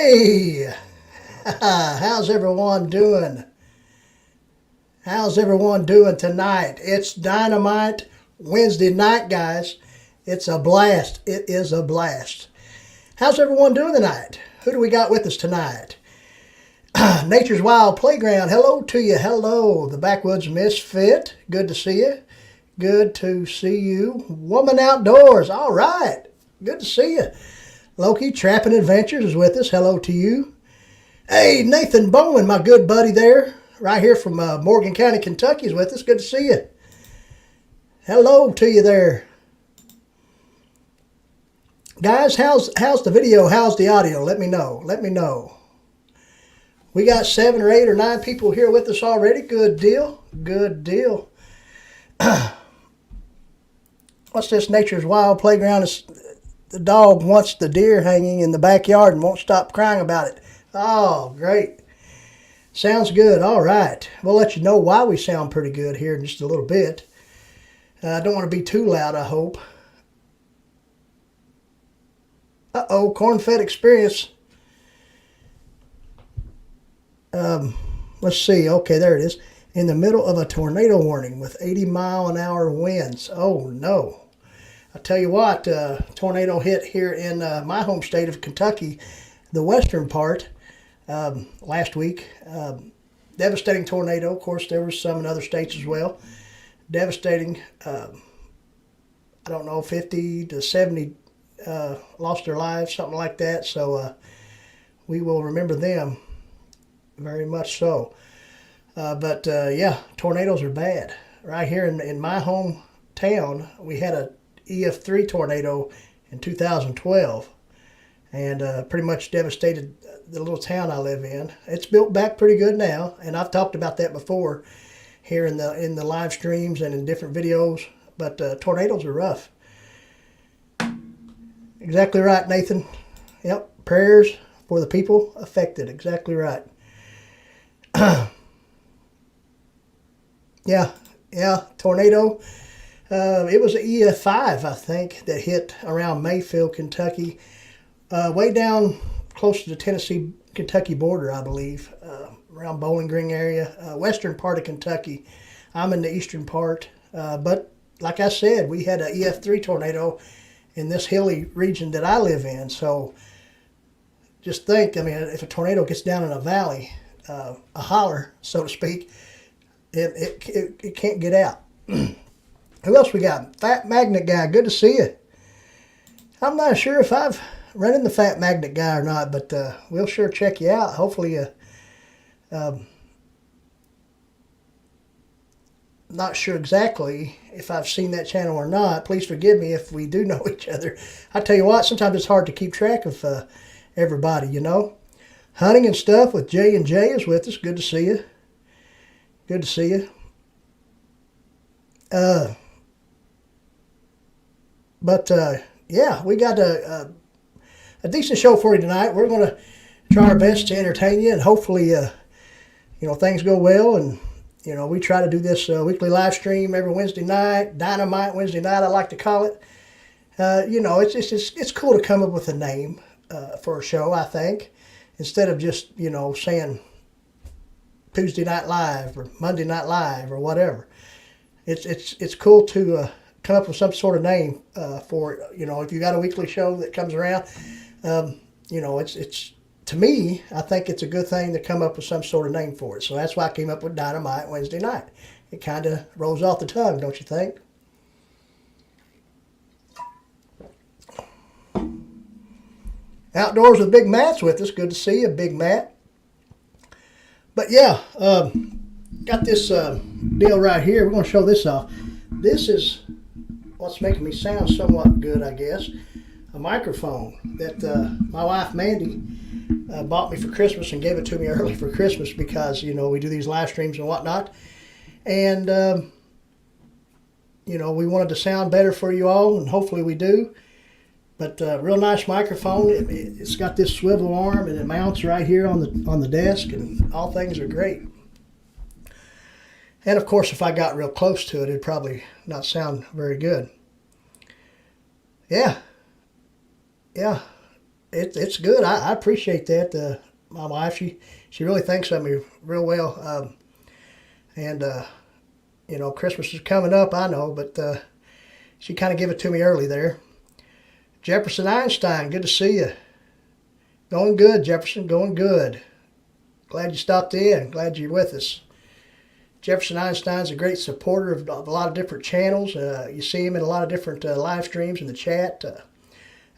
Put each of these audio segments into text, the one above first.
Hey, how's everyone doing? How's everyone doing tonight? It's Dynamite Wednesday night, guys. It's a blast. It is a blast. How's everyone doing tonight? Who do we got with us tonight? Nature's Wild Playground. Hello to you. Hello, the Backwoods Misfit. Good to see you. Good to see you. Woman Outdoors. All right. Good to see you. Loki Trapping Adventures is with us. Hello to you. Hey, Nathan Bowman, my good buddy there, right here from Morgan County, Kentucky, is with us. Good to see you. Hello to you there. Guys, how's the video? How's the audio? Let me know. Let me know. We got 7 or 8 or 9 people here with us already. Good deal. Good deal. What's this? Nature's Wild Playground. The dog wants the deer hanging in the backyard and won't stop crying about it. Oh, great. Sounds good. All right. We'll let you know why we sound pretty good here in just a little bit. I don't want to be too loud, I hope. Uh-oh, corn-fed experience. Let's see. Okay, there it is. In the middle of a tornado warning with 80-mile-an-hour winds. Oh, no. I tell you what, tornado hit here in my home state of Kentucky, the western part, last week. Devastating tornado. Of course, there was some in other states as well. Devastating. I don't know, 50 to 70 lost their lives, something like that. So we will remember them very much so. But yeah, tornadoes are bad. Right here in my hometown, we had a EF3 tornado in 2012 and pretty much devastated the little town I live in. It's built back pretty good now, and I've talked about that before here in the live streams and in different videos, but tornadoes are rough. Exactly right, Nathan. Yep, prayers for the people affected. Exactly right. Yeah, tornado. It was an EF5, I think, that hit around Mayfield, Kentucky, way down close to the Tennessee-Kentucky border, I believe, around Bowling Green area, western part of Kentucky. I'm in the eastern part, but like I said, we had an EF3 tornado in this hilly region that I live in. So just think, I mean, if a tornado gets down in a valley, a holler, so to speak, it can't get out. Who else we got? Fat Magnet Guy. Good to see you. I'm not sure if I've run into Fat Magnet Guy or not, but we'll sure check you out. Hopefully, not sure exactly if I've seen that channel or not. Please forgive me if we do know each other. I tell you what, sometimes it's hard to keep track of everybody, you know. Hunting and Stuff with J and J is with us. Good to see you. Good to see you. But yeah, we got a decent show for you tonight. We're going to try our best to entertain you, and hopefully, things go well. And we try to do this weekly live stream every Wednesday night, Dynamite Wednesday night, I like to call it. It's cool to come up with a name for a show, I think, instead of just saying Tuesday Night Live or Monday Night Live or whatever. It's cool to come up with some sort of name for it. If you got a weekly show that comes around, it's to me, I think it's a good thing to come up with some sort of name for it. So that's why I came up with Dynamite Wednesday night. It kind of rolls off the tongue, don't you think? Outdoors with Big Matt's with us. Good to see you, Big Matt. But yeah, got this deal right here. We're going to show this off. This is what's making me sound somewhat good, I guess. A microphone that my wife Mandy bought me for Christmas and gave it to me early for Christmas because, we do these live streams and whatnot. And, we wanted to sound better for you all, and hopefully we do. But real nice microphone. It's got this swivel arm, and it mounts right here on the desk, and all things are great. And of course, if I got real close to it, it'd probably not sound very good. Yeah. it's good. I appreciate that. My wife, she really thinks of me real well. And you know, Christmas is coming up, I know, but she kind of gave it to me early there. Jefferson Einstein, good to see you. Going good, Jefferson, going good. Glad you stopped in. Glad you're with us. Jefferson Einstein's a great supporter of a lot of different channels. You see him in a lot of different live streams in the chat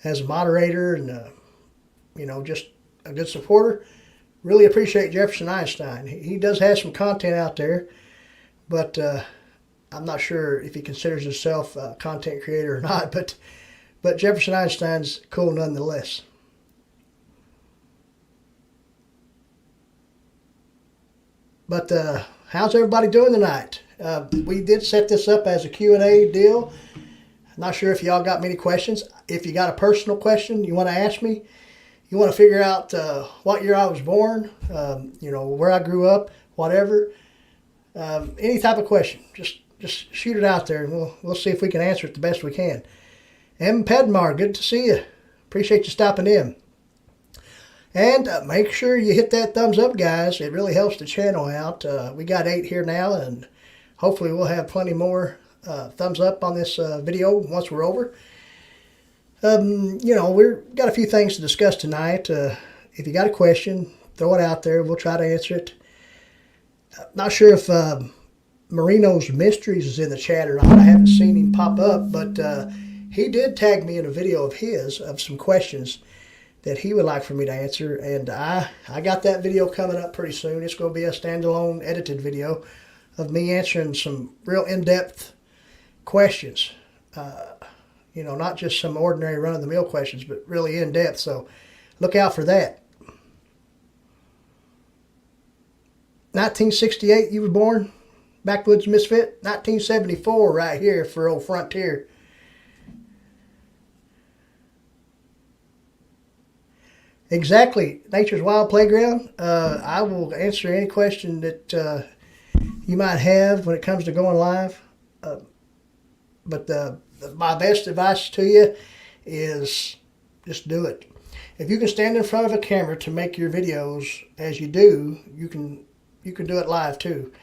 as a moderator and, you know, just a good supporter. Really appreciate Jefferson Einstein. He does have some content out there, but I'm not sure if he considers himself a content creator or not, but Jefferson Einstein's cool nonetheless. But how's everybody doing tonight? We did set this up as a Q&A deal. Not sure if y'all got many questions. If you got a personal question you want to ask me, you want to figure out what year I was born, you know, where I grew up, whatever, any type of question, just shoot it out there, and we'll see if we can answer it the best we can. M. Pedmar, good to see you. Appreciate you stopping in. And make sure you hit that thumbs up, guys. It really helps the channel out. We got 8 here now, and hopefully we'll have plenty more thumbs up on this video once we're over. You know, we've got a few things to discuss tonight. If you got a question, throw it out there. We'll try to answer it. Not sure if Marino's Mysteries is in the chat or not. I haven't seen him pop up, but he did tag me in a video of his of some questions that he would like for me to answer, and I got that video coming up pretty soon. It's going to be a standalone edited video of me answering some real in-depth questions. You know, not just some ordinary run-of-the-mill questions, but really in-depth, so look out for that. 1968 you were born? Backwoods Misfit? 1974 right here for old Frontier. Exactly. Nature's Wild Playground. I will answer any question that you might have when it comes to going live. But my best advice to you is just do it. If you can stand in front of a camera to make your videos as you do, you can do it live too.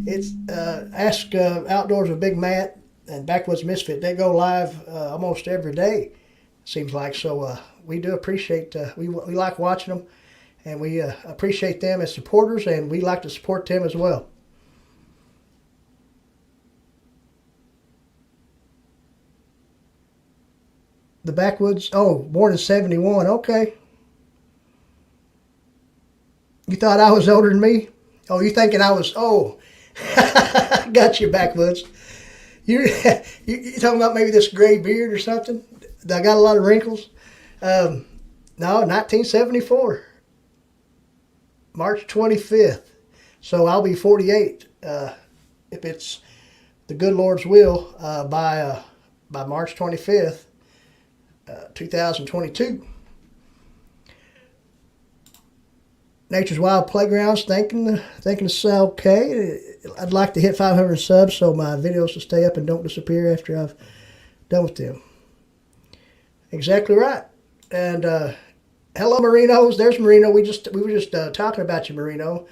It's ask Outdoors with Big Matt and Backwoods Misfit. They go live almost every day, seems like. So we do appreciate, we like watching them, and we appreciate them as supporters, and we like to support them as well. The Backwoods, oh, born in 71, okay. You thought I was older than me? Oh, you thinking I was, oh, got you, Backwoods. You talking about maybe this gray beard or something? I got a lot of wrinkles. No, 1974, March 25th. So I'll be 48 if it's the good Lord's will by March 25th, 2022. Nature's Wild Playgrounds, thinking it's okay. I'd like to hit 500 subs so my videos will stay up and don't disappear after I've done with them. Exactly right. And hello, Marinos. There's Marino. We were just talking about you, Marino.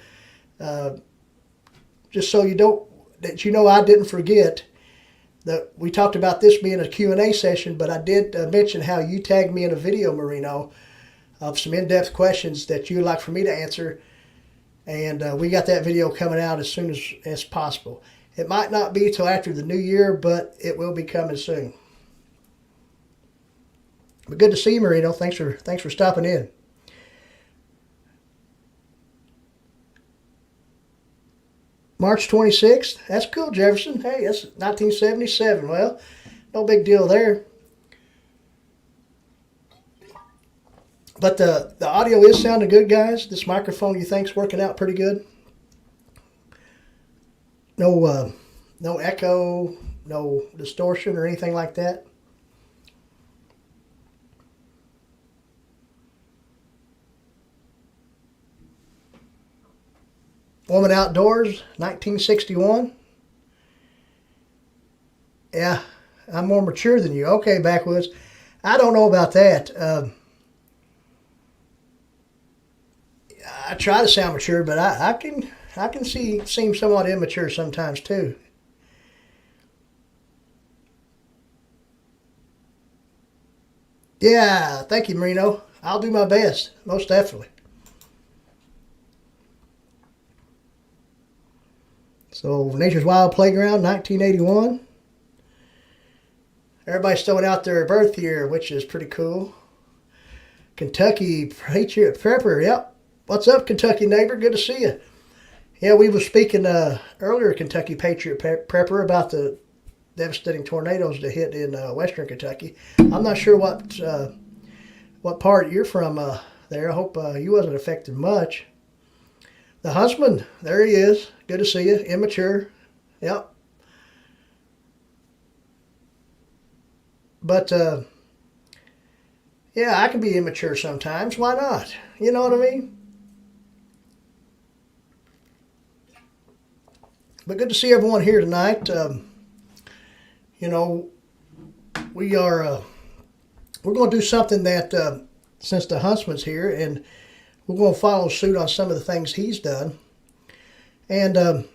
Just so you know, I didn't forget that we talked about this being a Q&A session, but I did mention how you tagged me in a video, Marino, of some in-depth questions that you'd like for me to answer, and we got that video coming out as soon as possible. It might not be till after the new year, but it will be coming soon. But good to see you, Marino. Thanks for stopping in. March 26th. That's cool, Jefferson. Hey, that's 1977. Well, no big deal there. But the audio is sounding good, guys. This microphone, you think's working out pretty good? No echo, no distortion or anything like that? Woman Outdoors, 1961. Yeah, I'm more mature than you. Okay, Backwoods. I don't know about that. I try to sound mature, but I can seem somewhat immature sometimes too. Yeah, thank you, Marino. I'll do my best, most definitely. So, Nature's Wild Playground, 1981. Everybody's throwing out their birth year, which is pretty cool. Kentucky Patriot Prepper, yep. What's up, Kentucky neighbor? Good to see you. Yeah, we were speaking earlier, Kentucky Patriot Prepper, about the devastating tornadoes that hit in western Kentucky. I'm not sure what part you're from there. I hope you wasn't affected much. The Huntsman, there he is. Good to see you. Immature. Yep. But, yeah, I can be immature sometimes. Why not? You know what I mean? But good to see everyone here tonight. You know, we are we're going to do something that since the Huntsman's here, and we're going to follow suit on some of the things he's done. And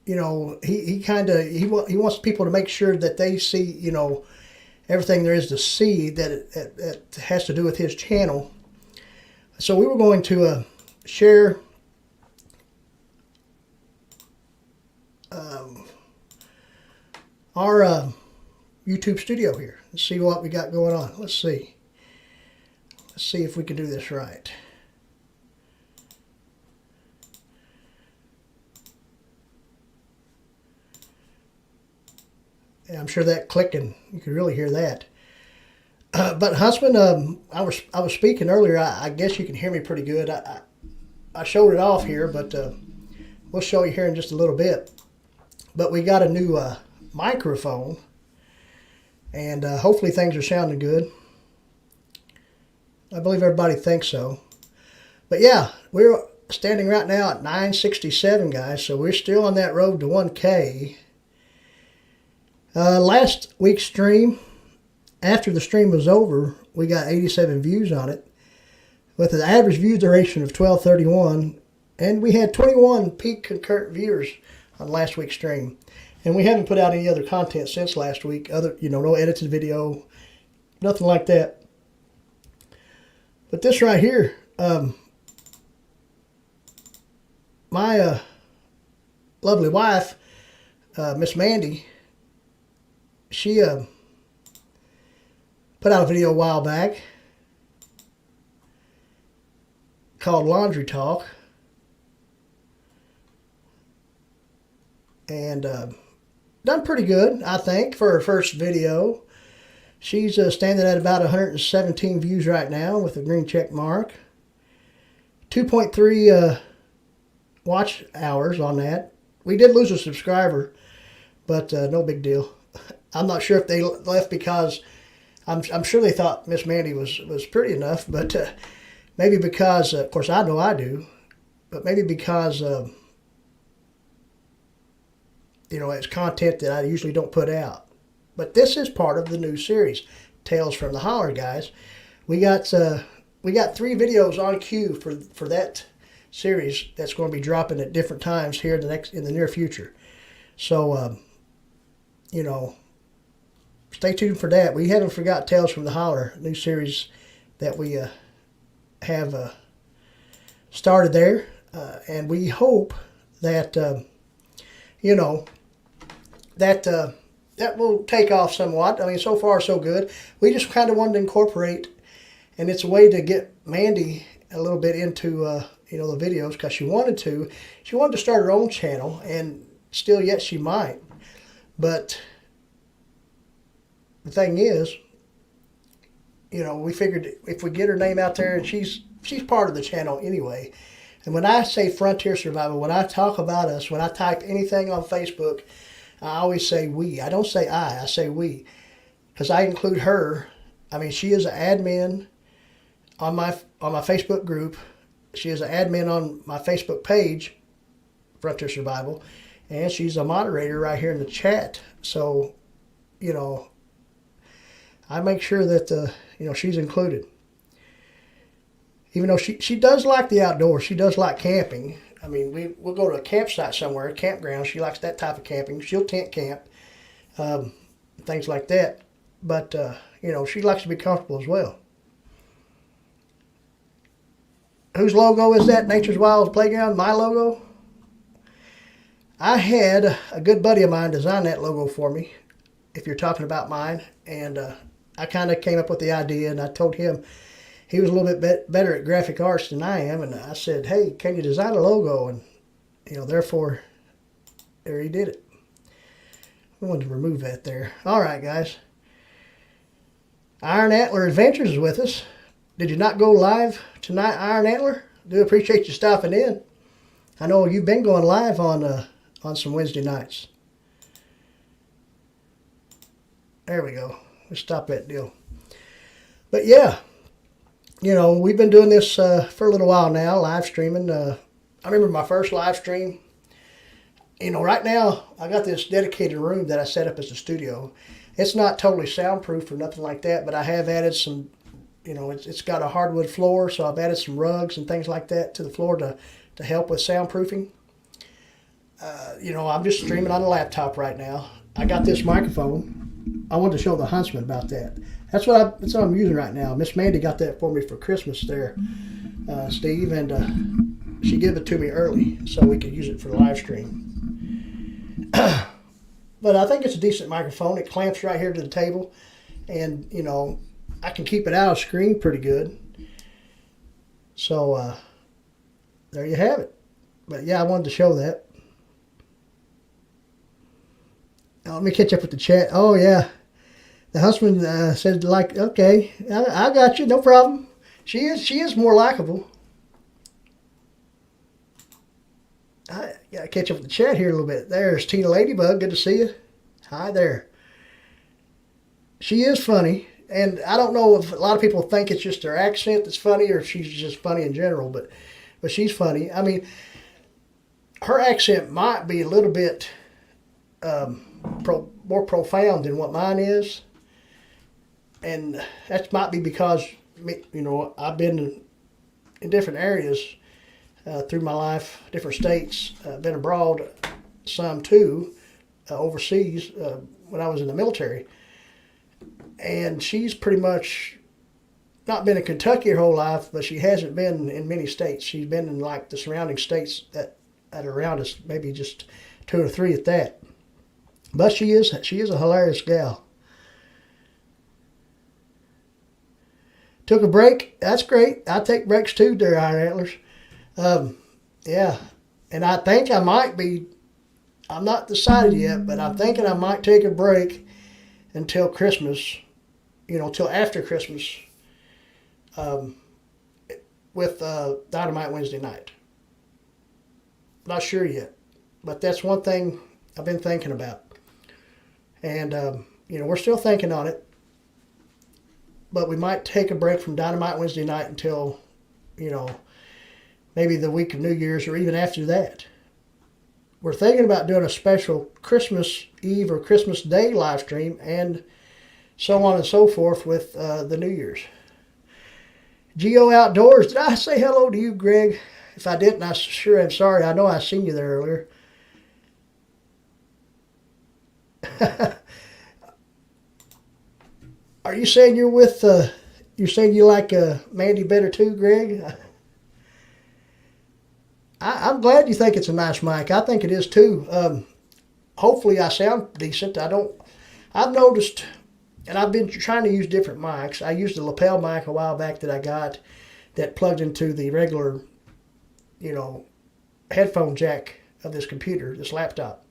you know, he kind of he wants people to make sure that they see, you know, everything there is to see that it has to do with his channel. So we were going to share our YouTube studio here and see what we got going on. Let's see. Let's see if we can do this right. Yeah, I'm sure that clicking, you can really hear that. But Huntsman, I was speaking earlier. I guess you can hear me pretty good. I showed it off here, but we'll show you here in just a little bit. But we got a new microphone, and hopefully things are sounding good. I believe everybody thinks so. But yeah, we're standing right now at 967, guys, so we're still on that road to 1K. Last week's stream, after the stream was over, we got 87 views on it, with an average view duration of 12:31, and we had 21 peak concurrent viewers on last week's stream. And we haven't put out any other content since last week, no edited video, nothing like that. But this right here, my lovely wife, Miss Mandy, she put out a video a while back called Laundry Talk. And done pretty good, I think, for her first video. She's standing at about 117 views right now with a green check mark. 2.3 watch hours on that. We did lose a subscriber, but no big deal. I'm not sure if they left because I'm sure they thought Miss Mandy was pretty enough, but maybe because, of course, I know I do, but maybe because it's content that I usually don't put out. But this is part of the new series, Tales from the Holler, guys. We got 3 videos on queue for that series that's going to be dropping at different times here in the near future. So, stay tuned for that. We haven't forgot Tales from the Holler, new series that we have started there, and we hope that that will take off somewhat. I mean, so far so good. We just kind of wanted to incorporate, and it's a way to get Mandy a little bit into the videos, because she wanted to start her own channel, and still yet she might. But the thing is, we figured if we get her name out there, and she's part of the channel anyway. And when I say Frontier Survival, when I talk about us, when I type anything on Facebook, I always say we. I don't say I say we, because I include her. I mean, she is an admin on my Facebook group. She is an admin on my Facebook page, Frontier Survival, and she's a moderator right here in the chat. So, I make sure that she's included. even though she does like the outdoors. She does like camping. I mean, we'll go to a campsite somewhere, a campground. She likes that type of camping. She'll tent camp, things like that. But, she likes to be comfortable as well. Whose logo is that? Nature's Wild Playground? My logo? I had a good buddy of mine design that logo for me, if you're talking about mine. And I kind of came up with the idea, and I told him he was a little bit better at graphic arts than I am. And I said, hey, can you design a logo? And, therefore, there he did it. I wanted to remove that there. All right, guys. Iron Antler Adventures is with us. Did you not go live tonight, Iron Antler? Do appreciate you stopping in. I know you've been going live on some Wednesday nights. There we go. Let's stop that deal. But yeah, we've been doing this for a little while now, live streaming. I remember my first live stream. Right now, I got this dedicated room that I set up as a studio. It's not totally soundproof or nothing like that, but I have added some, it's got a hardwood floor, so I've added some rugs and things like that to the floor to help with soundproofing. I'm just streaming on a laptop right now. I got this microphone. I wanted to show the Huntsman about that. That's what I'm using right now. Miss Mandy got that for me for Christmas there, Steve, and she gave it to me early so we could use it for the live stream. But I think it's a decent microphone. It clamps right here to the table, and I can keep it out of screen pretty good. So there you have it. But yeah, I wanted to show that. Now, let me catch up with the chat. Oh yeah, the Huntsman said okay, I got you, no problem. She is more likable. I gotta catch up with the chat here a little bit. There's Tina Ladybug. Good to see you. Hi there. She is funny, and I don't know if a lot of people think it's just her accent that's funny, or if she's just funny in general. But she's funny. I mean, her accent might be a little bit more profound than what mine is, and that might be because I've been in different areas. Through my life, different states, been abroad some too, overseas when I was in the military. And she's pretty much not been in Kentucky her whole life, but she hasn't been in many states. She's been in like the surrounding states that are around us, maybe just 2 or 3 at that. But she is a hilarious gal. Took a break. That's great. I take breaks too, dear Iron Antlers. Yeah, and I think I might be, I'm not decided yet, but I'm thinking I might take a break until Christmas, till after Christmas, with Dynamite Wednesday night. Not sure yet, but that's one thing I've been thinking about. And, we're still thinking on it, but we might take a break from Dynamite Wednesday night until, maybe the week of New Year's or even after that. We're thinking about doing a special Christmas Eve or Christmas Day live stream and so on and so forth with the New Year's. Geo Outdoors, did I say hello to you, Greg? If I didn't, I sure am sorry. I know I seen you there earlier. Are you saying you're saying you like Mandy better too, Greg? I'm glad you think it's a nice mic. I think it is too. Hopefully I sound decent. I've noticed, and I've been trying to use different mics. I used a lapel mic a while back that I got that plugged into the regular, headphone jack of this computer, this laptop.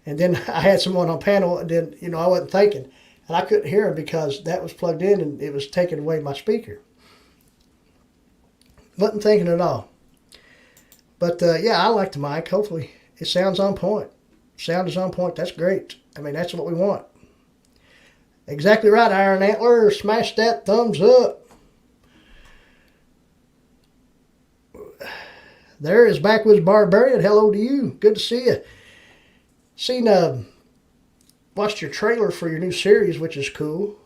And then I had someone on panel, and then, I wasn't thinking. And I couldn't hear him because that was plugged in and it was taking away my speaker. Wasn't thinking at all. But, yeah, I like the mic. Hopefully it sounds on point. Sound is on point. That's great. I mean, that's what we want. Exactly right, Iron Antler. Smash that thumbs up. There is Backwoods Barbarian. Hello to you. Good to see you. Watched your trailer for your new series, which is cool.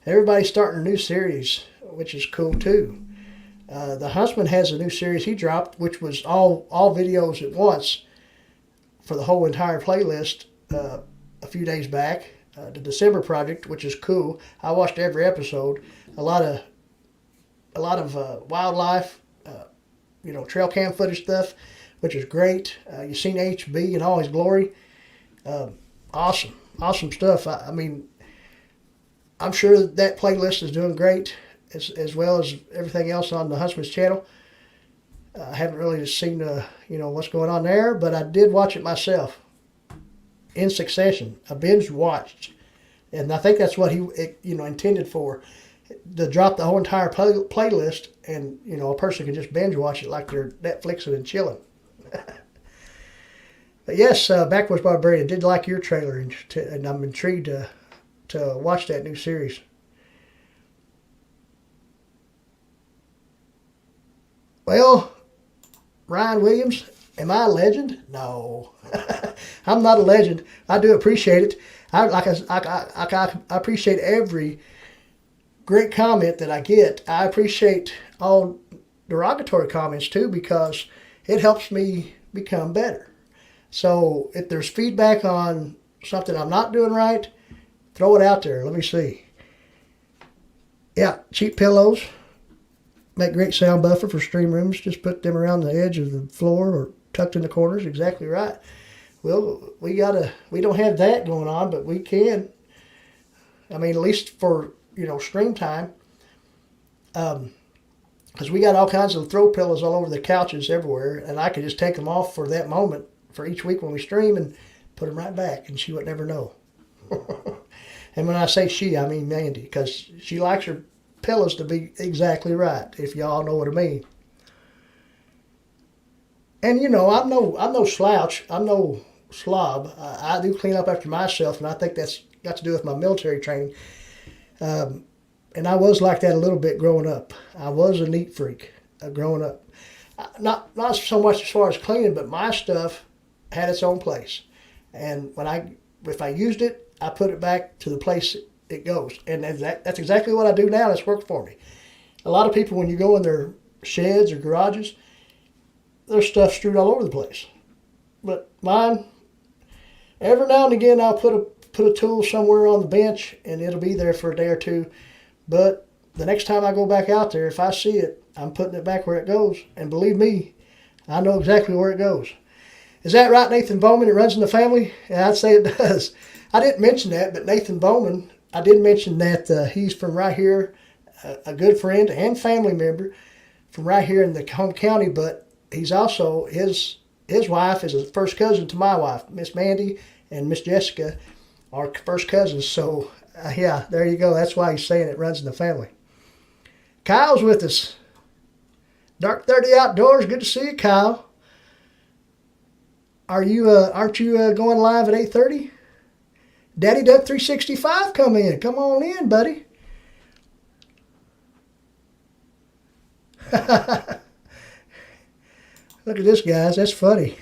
Everybody's starting a new series, which is cool too. The Huntsman has a new series he dropped, which was all videos at once for the whole entire playlist a few days back. The December Project, which is cool. I watched every episode. A lot of wildlife, trail cam footage stuff, which is great. You've seen HB in all his glory. Awesome stuff. I mean, I'm sure that playlist is doing great, as well as everything else on the Huntsman's channel. I haven't really seen what's going on there, but I did watch it myself in succession. I binge watched, and I think that's what he intended for, to drop the whole entire playlist, and a person can just binge watch it like they're Netflixing and chilling. But yes, Backwoods Barbarian, did like your trailer, and I'm intrigued to watch that new series. Well, Ryan Williams, am I a legend? No, I'm not a legend. I do appreciate it. I appreciate every great comment that I get. I appreciate all derogatory comments too, because it helps me become better. So if there's feedback on something I'm not doing right, throw it out there. Let me see. Yeah, cheap pillows make great sound buffer for stream rooms. Just put them around the edge of the floor or tucked in the corners. Exactly right. Well, we don't have that going on, but we can. I mean, at least for stream time, because we got all kinds of throw pillows all over the couches everywhere, and I could just take them off for that moment for each week when we stream and put them right back, and she would never know. And when I say she, I mean Mandy, because she likes her pillows to be exactly right, if y'all know what I mean. And I'm no slouch, I'm no slob. I do clean up after myself, and I think that's got to do with my military training. And I was like that a little bit growing up. I was a neat freak growing up. Not so much as far as cleaning, but my stuff had its own place. And if I used it, I put it back to the place it goes. And that's exactly what I do now. That's worked for me. A lot of people, when you go in their sheds or garages, there's stuff strewed all over the place. But mine, every now and again, I'll put a tool somewhere on the bench, and it'll be there for a day or two. But the next time I go back out there, if I see it, I'm putting it back where it goes. And believe me, I know exactly where it goes. Is that right, Nathan Bowman? It runs in the family? Yeah, I'd say it does. I didn't mention that, but Nathan Bowman, I did mention that he's from right here, a good friend and family member from right here in the home county, but he's also, his wife is a first cousin to my wife. Miss Mandy and Miss Jessica are first cousins. So, yeah, there you go. That's why he's saying it runs in the family. Kyle's with us. Dark 30 Outdoors. Good to see you, Kyle. Aren't you going live at 8:30? Daddy Duck 365, come in. Come on in, buddy. Look at this, guys. That's funny.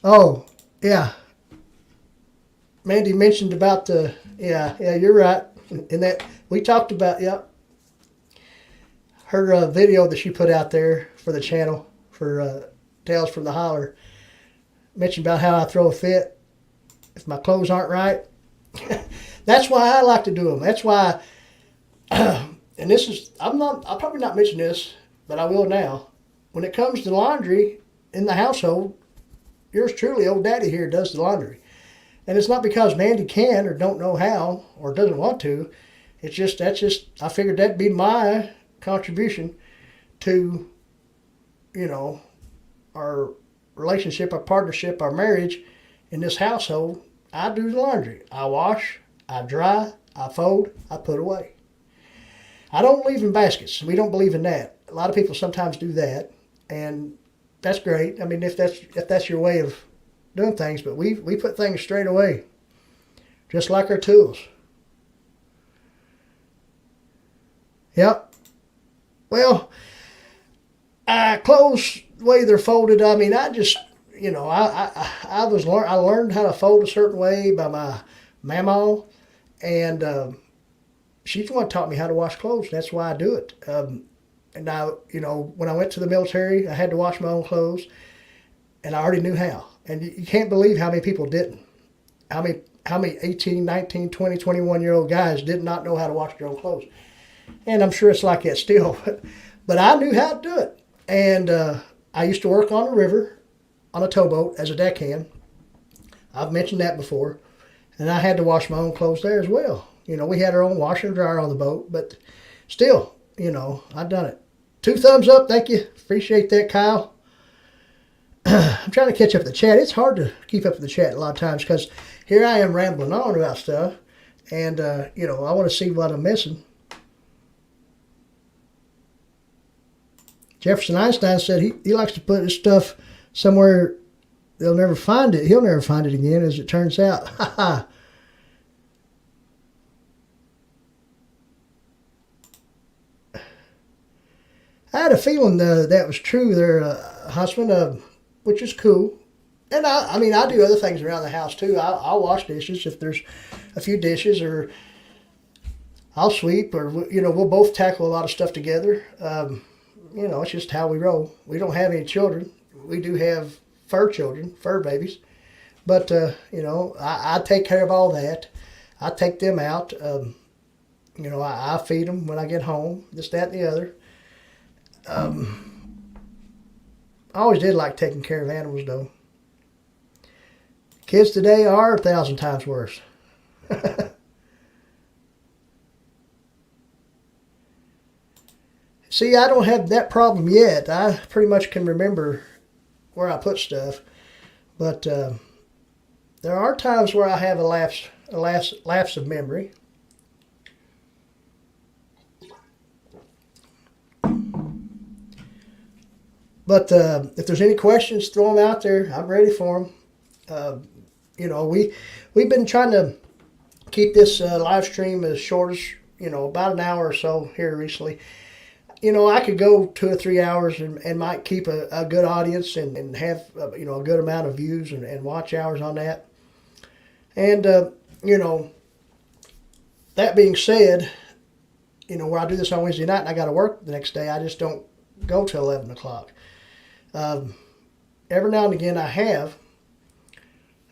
Oh, yeah. Mandy mentioned about yeah, you're right. And that we talked about, her video that she put out there for the channel for Tales from the Holler. Mentioned about how I throw a fit if my clothes aren't right. That's why I like to do them. That's why, and this is, I'll probably not mention this, but I will now. When it comes to laundry in the household, yours truly, old daddy here, does the laundry. And it's not because Mandy can or don't know how or doesn't want to. It's just, I figured that'd be my contribution to, our relationship, our partnership, our marriage in this household. I do the laundry. I wash, I dry, I fold, I put away. I don't leave in baskets. We don't believe in that. A lot of people sometimes do that, and that's great. I mean, if that's your way of doing things, but we put things straight away, just like our tools. Yep. Well, clothes the way they're folded. I mean, I just, I learned how to fold a certain way by my mama, and she's the one that taught me how to wash clothes. That's why I do it. And now, when I went to the military, I had to wash my own clothes, and I already knew how. And you can't believe how many people didn't. How many 18, 19, 20, 21-year-old guys did not know how to wash their own clothes. And I'm sure it's like that still. But I knew how to do it. And I used to work on the river on a towboat as a deckhand. I've mentioned that before. And I had to wash my own clothes there as well. We had our own washer and dryer on the boat. But still, I've done it. 2 thumbs up. Thank you. Appreciate that, Kyle. I'm trying to catch up with the chat. It's hard to keep up with the chat a lot of times because here I am rambling on about stuff. And, I want to see what I'm missing. Jefferson Einstein said he likes to put his stuff somewhere they'll never find it. He'll never find it again, as it turns out. I had a feeling that was true there, Huntsman, which is cool. And I do other things around the house too. I'll wash dishes if there's a few dishes, or I'll sweep, or we'll both tackle a lot of stuff together. It's just how we roll. We don't have any children. We do have fur children, fur babies. But, I take care of all that. I take them out. I feed them when I get home, this, that, and the other. I always did like taking care of animals, though. Kids today are 1,000 times worse. See, I don't have that problem yet. I pretty much can remember where I put stuff. But there are times where I have a lapse of memory. But if there's any questions, throw them out there. I'm ready for them. We've been trying to keep this live stream as short as, about an hour or so here recently. I could go 2 or 3 hours and might keep a good audience and have, a good amount of views and watch hours on that. And, that being said, where I do this on Wednesday night and I got to work the next day, I just don't go till 11 o'clock. Every now and again I have,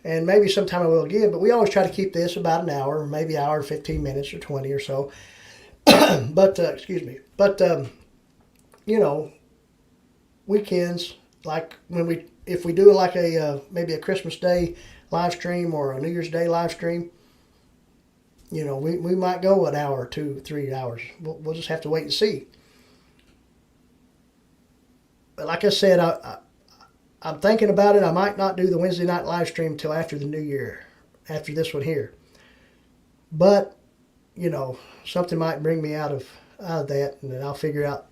and maybe sometime I will again, but we always try to keep this about an hour, maybe an hour, 15 minutes or 20 or so. But, excuse me. But, weekends, like if we do like maybe a Christmas Day live stream or a New Year's Day live stream, we might go an hour, 2, 3 hours. We'll just have to wait and see. But like I said, I'm thinking about it. I might not do the Wednesday night live stream until after the new year, after this one here. But, something might bring me out of that, and then I'll figure out,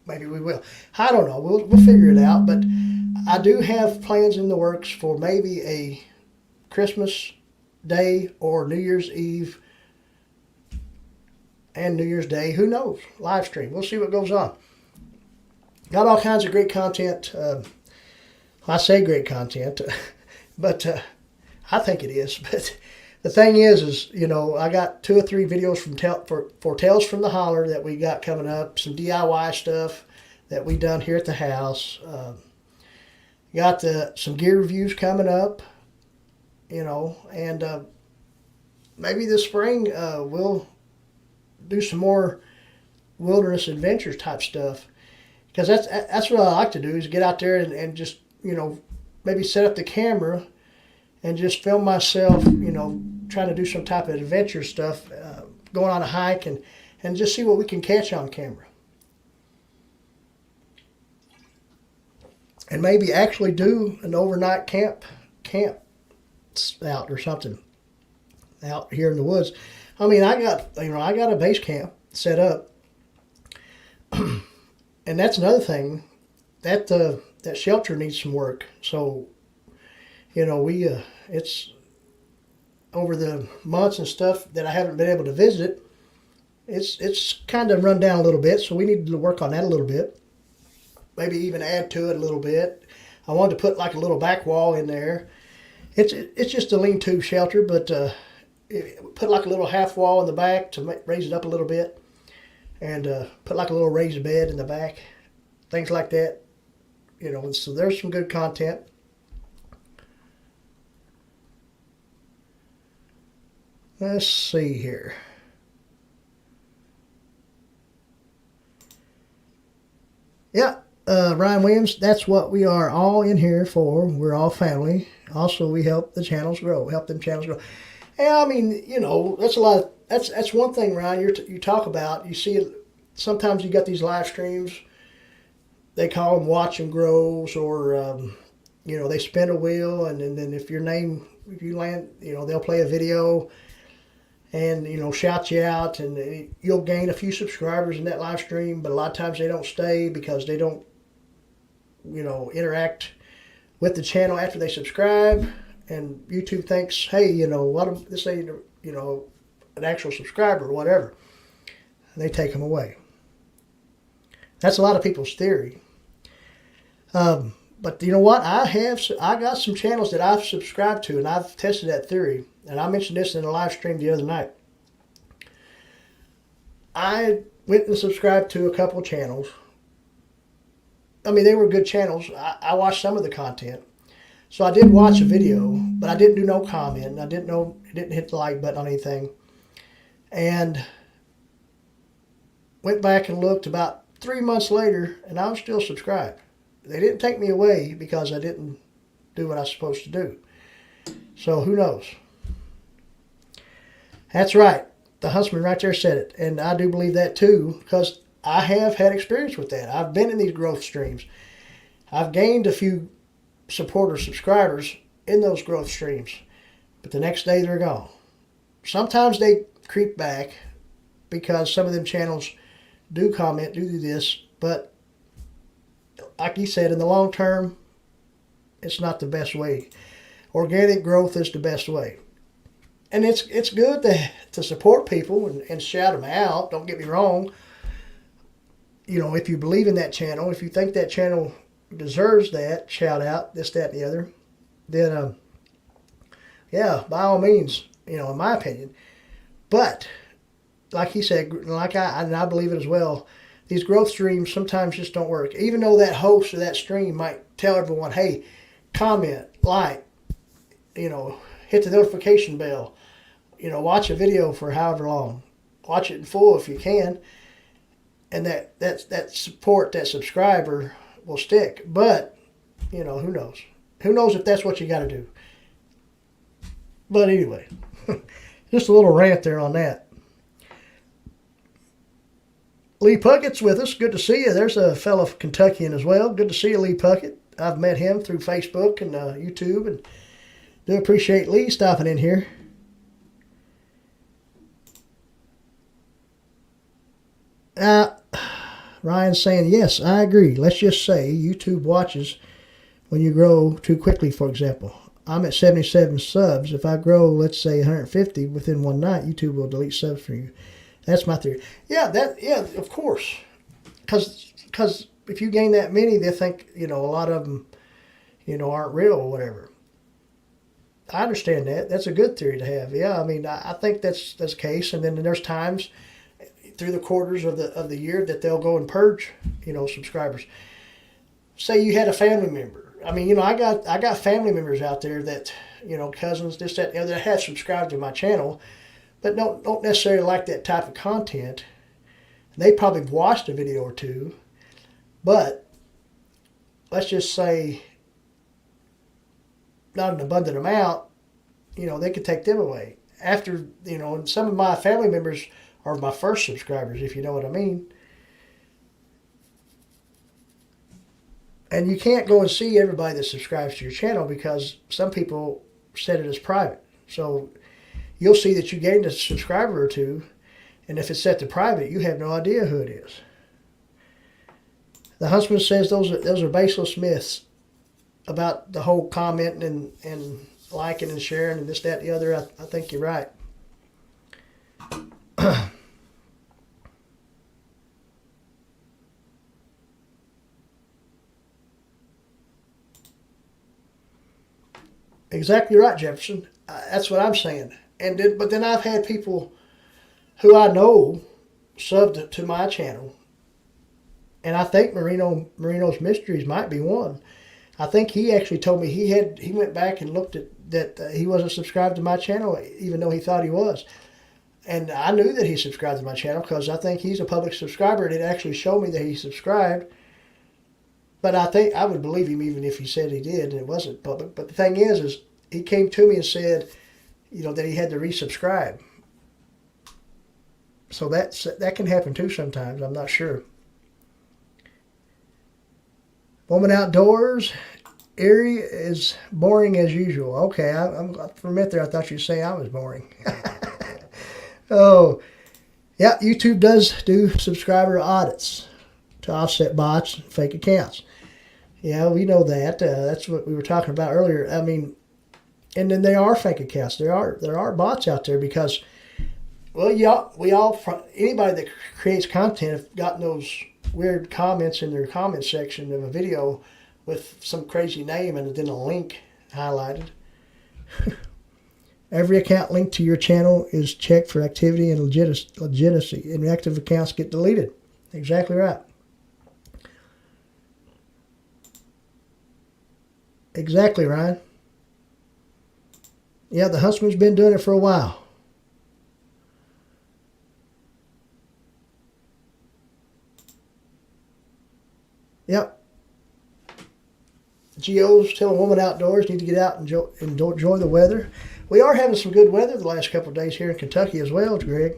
maybe we will. I don't know. We'll figure it out. But I do have plans in the works for maybe a Christmas Day or New Year's Eve and New Year's Day. Who knows? Live stream. We'll see what goes on. Got all kinds of great content. I say great content, but I think it is. But the thing is I got 2 or 3 videos for Tales from the Holler that we got coming up. Some DIY stuff that we done here at the house. Got some gear reviews coming up. And maybe this spring we'll do some more wilderness adventures type stuff. Because that's what I like to do, is get out there and just, maybe set up the camera and just film myself, trying to do some type of adventure stuff, going on a hike and just see what we can catch on camera. And maybe actually do an overnight camp out or something out here in the woods. I got a base camp set up. And that's another thing, that shelter needs some work. So, it's over the months and stuff that I haven't been able to visit it. It's kind of run down a little bit. So we need to work on that a little bit. Maybe even add to it a little bit. I wanted to put like a little back wall in there. It's just a lean-to shelter, but put like a little half wall in the back to raise it up a little bit, and put like a little raised bed in the back, things like that. So there's some good content. Let's see here. Yeah, Ryan Williams, that's what we are all in here for. We're all family. Also, we help the channels grow, help them channels grow. Yeah, I mean, that's a lot. That's one thing, Ryan. You talk about. You see it. Sometimes you got these live streams. They call them watch and grows, or they spin a wheel, and then if you land, they'll play a video, and shout you out, and you'll gain a few subscribers in that live stream. But a lot of times they don't stay because they don't, interact with the channel after they subscribe. And YouTube thinks, hey, this ain't, an actual subscriber or whatever. And they take them away. That's a lot of people's theory. But you know what? I got some channels that I've subscribed to, and I've tested that theory. And I mentioned this in a live stream the other night. I went and subscribed to a couple channels. I mean, they were good channels. I watched some of the content. So I did watch a video, but I didn't do no comment. And I didn't hit the like button on anything. And went back and looked about 3 months later, and I was still subscribed. They didn't take me away because I didn't do what I was supposed to do. So who knows? That's right. The Huntsman right there said it. And I do believe that too, because I have had experience with that. I've been in these growth streams. I've gained a few supporters, subscribers in those growth streams. But the next day they're gone. Sometimes they creep back because some of them channels do comment, do this. But like he said, in the long term, it's not the best way. Organic growth is the best way. And it's good to support people and shout them out. Don't get me wrong. If you believe in that channel, if you think that channel deserves that shout out, this, that, and the other, then yeah, by all means, in my opinion. But like he said, like I believe it as well, these growth streams sometimes just don't work. Even though that host of that stream might tell everyone, hey, comment, like, hit the notification bell, watch a video for however long, watch it in full if you can, and that support, that subscriber will stick. But who knows? Who knows if that's what you got to do? But anyway, just a little rant there on that. Lee Puckett's with us. Good to see you. There's a fellow Kentuckian as well. Good to see you, Lee Puckett. I've met him through Facebook and YouTube, and do appreciate Lee stopping in here. Ryan's saying, yes, I agree. Let's just say YouTube watches when you grow too quickly, for example. I'm at 77 subs. If I grow, let's say 150 within one night, YouTube will delete subs from you. That's my theory. Yeah, of course. Because if you gain that many, they think, a lot of them, aren't real or whatever. I understand that. That's a good theory to have. Yeah, I mean, I think that's the case. And then there's times through the quarters of the year that they'll go and purge, subscribers. Say you had a family member. I mean, I got family members out there that, cousins, this, that, and the other, that have subscribed to my channel, but don't necessarily like that type of content. They probably watched a video or two, but let's just say not an abundant amount, they could take them away. After, and some of my family members are my first subscribers, if you know what I mean. And you can't go and see everybody that subscribes to your channel because some people set it as private. So you'll see that you gained a subscriber or two, and if it's set to private, you have no idea who it is. The Huntsman says those are baseless myths about the whole commenting and liking and sharing and this, that, and the other. I think you're right. Exactly right, Jefferson. That's what I'm saying. But then I've had people who I know subbed to my channel, and I think Marino's Mysteries might be one. I think he actually told me he went back and looked at that he wasn't subscribed to my channel, even though he thought he was. And I knew that he subscribed to my channel because I think he's a public subscriber, and it actually showed me that he subscribed. But I think I would believe him even if he said he did and it wasn't public. But the thing is he came to me and said, that he had to resubscribe. So that can happen too sometimes. I'm not sure. Woman Outdoors, Erie is boring as usual. Okay, for a minute there I thought you'd say I was boring. Oh, yeah, YouTube does do subscriber audits to offset bots and fake accounts. Yeah, we know that. That's what we were talking about earlier. I mean, and then there are fake accounts. There are bots out there because, well, anybody that creates content have gotten those weird comments in their comment section of a video with some crazy name and then a link highlighted. Every account linked to your channel is checked for activity and legitimacy. Inactive accounts get deleted. Exactly right. Exactly, Ryan. Yeah, the Huntsman's been doing it for a while. Yep. Geo's telling Woman Outdoors need to get out and enjoy the weather. We are having some good weather the last couple of days here in Kentucky as well, Greg.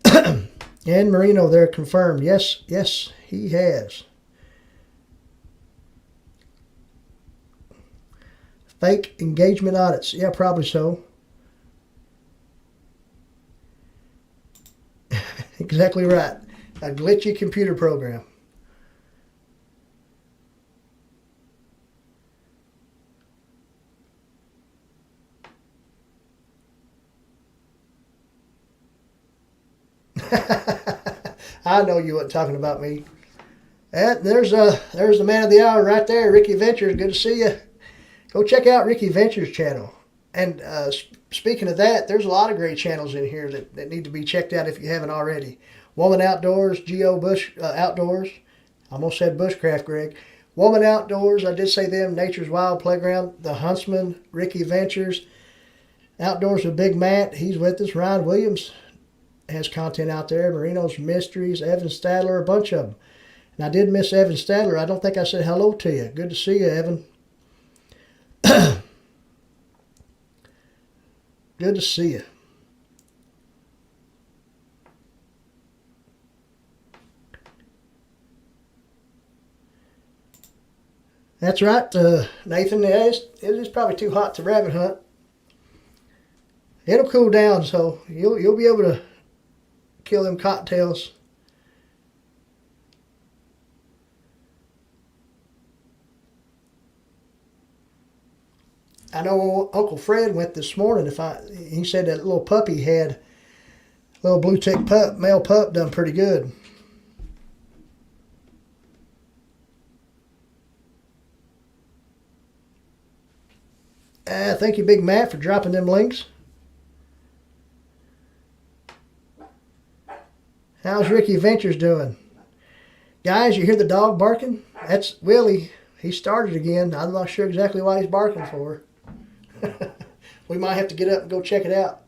And Marino there confirmed. Yes, he has. Fake engagement audits. Yeah, probably so. Exactly right. A glitchy computer program. I know you weren't talking about me. And there's the man of the hour right there, Ricky Ventures. Good to see you. Go check out Ricky Ventures' channel. And speaking of that, there's a lot of great channels in here that need to be checked out if you haven't already. Woman Outdoors, Geo Bush Outdoors. I almost said Bushcraft, Greg. Woman Outdoors, I did say them. Nature's Wild Playground, The Huntsman, Ricky Ventures. Outdoors with Big Matt, he's with us. Ryan Williams has content out there. Marino's Mysteries, Evan Stadler, a bunch of them. And I did miss Evan Stadler. I don't think I said hello to you. Good to see you, Evan. Good to see you. That's right, Nathan. It's probably too hot to rabbit hunt. It'll cool down, so you'll be able to kill them cottontails. I know Uncle Fred went this morning. He said that little puppy had, little blue tick pup, male pup, done pretty good. Thank you, Big Matt, for dropping them links. How's Ricky Ventures doing? Guys, you hear the dog barking? That's Willie. He started again. I'm not sure exactly why he's barking for. We might have to get up and go check it out.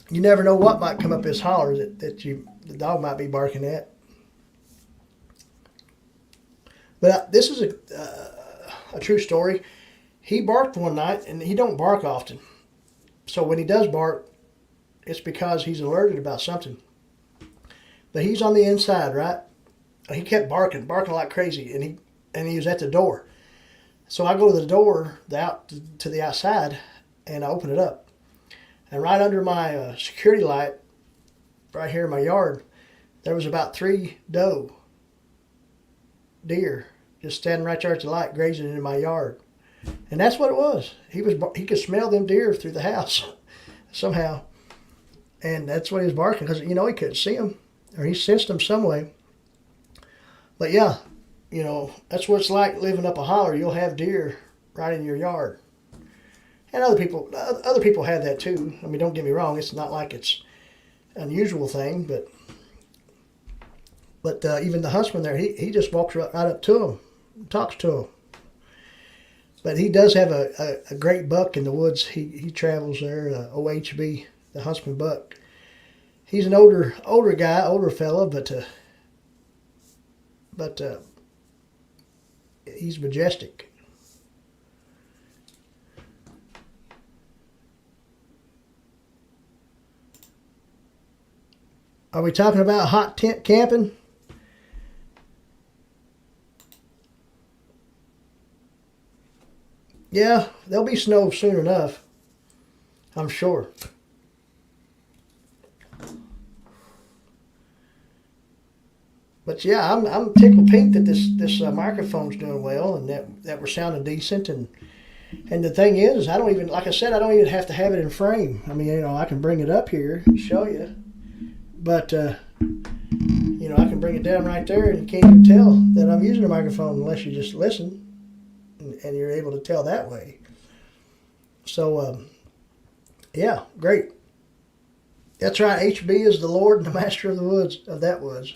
You never know what might come up his holler that the dog might be barking at. But this is a true story. He barked one night, and he don't bark often. So when he does bark, it's because he's alerted about something. But he's on the inside, right? He kept barking like crazy, and he was at the door. So I go to the door, to the outside, and I open it up. And right under my security light, right here in my yard, there was about 3 deer just standing right there at the light, grazing in my yard. And that's what it was. He could smell them deer through the house somehow. And that's what he was barking, because, he couldn't see them, or he sensed them some way. But yeah, that's what it's like living up a holler. You'll have deer right in your yard. and other people have that too. I mean, don't get me wrong; it's not like it's an unusual thing, but even the huntsman there, he just walks right up to him, talks to him. But he does have a great buck in the woods. He travels there, OHB, the huntsman buck. He's an older guy, older fella, but he's majestic. Are we talking about hot tent camping? Yeah, there'll be snow soon enough, I'm sure. But yeah, I'm tickled pink that this microphone's doing well and that we're sounding decent. And the thing is, I don't even, like I said, I don't even have to have it in frame. I mean, I can bring it up here and show you, but I can bring it down right there, and you can't even tell that I'm using a microphone unless you just listen, and you're able to tell that way. So yeah, great. That's right. HB is the Lord and the Master of the woods, of that woods.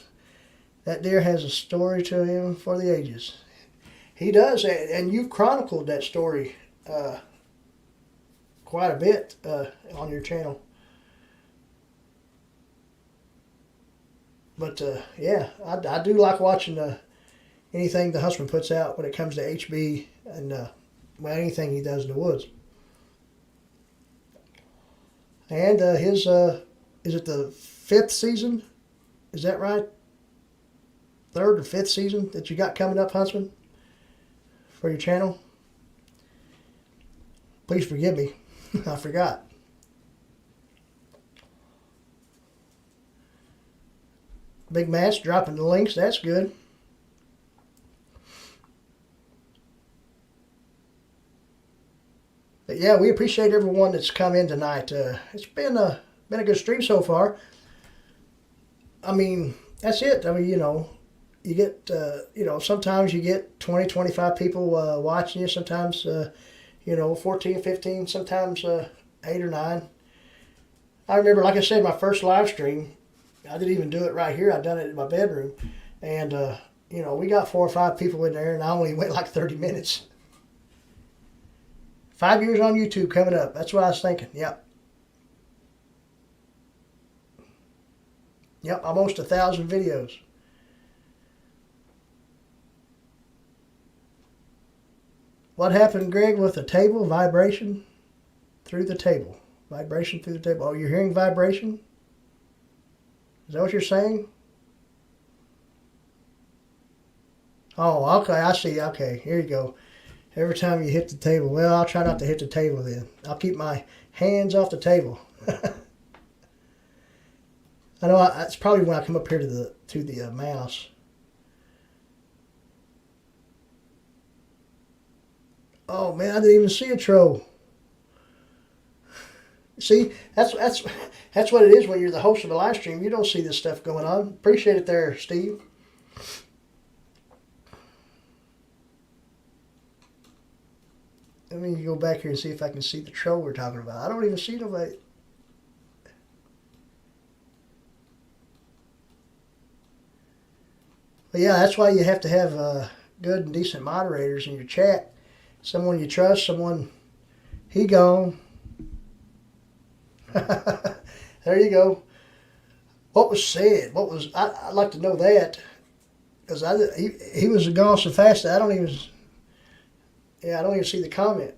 That deer has a story to him for the ages. He does, and you've chronicled that story quite a bit on your channel. But yeah, I do like watching anything the huntsman puts out when it comes to HB and anything he does in the woods. And his is it the 5th season? Is that right? 3rd or 5th season that you got coming up, huntsman, for your channel? Please forgive me. I forgot. Big Matt's dropping the links. That's good. But yeah, we appreciate everyone that's come in tonight. It's been a good stream so far. I mean, that's it. I mean, you get, sometimes you get 20, 25 people watching you. Sometimes, 14, 15, sometimes 8 or 9. I remember, like I said, my first live stream, I didn't even do it right here. I done it in my bedroom. And, we got 4 or 5 people in there, and I only went like 30 minutes. 5 years on YouTube coming up. That's what I was thinking. Yep. Yep, almost 1,000 videos. What happened, Greg, with the table? Vibration through the table. Vibration through the table. Oh, you're hearing vibration? Is that what you're saying? Oh, okay, I see. Okay, here you go. Every time you hit the table. Well, I'll try not to hit the table then. I'll keep my hands off the table. I know it's probably when I come up here to the mouse. Oh man, I didn't even see a troll. See, that's what it is when you're the host of a live stream. You don't see this stuff going on. Appreciate it there, Steve. Let me go back here and see if I can see the troll we're talking about. I don't even see nobody. But yeah, that's why you have to have good and decent moderators in your chat. Someone you trust, someone he gone. There you go. What was said? I'd like to know that, because he was gone so fast that I don't even see the comment.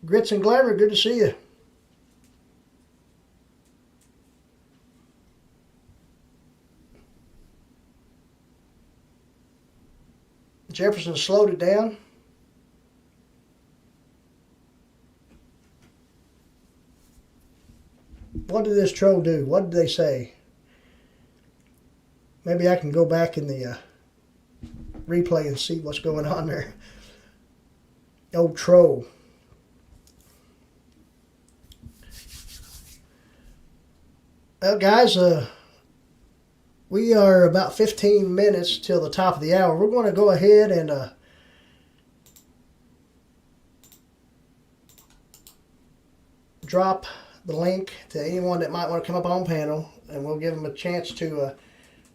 Grits and Glamour, good to see you. Jefferson slowed it down. What did this troll do? What did they say? Maybe I can go back in the replay and see what's going on there. Old troll. Well, guys, we are about 15 minutes till the top of the hour. We're going to go ahead and drop the link to anyone that might want to come up on panel, and we'll give them a chance to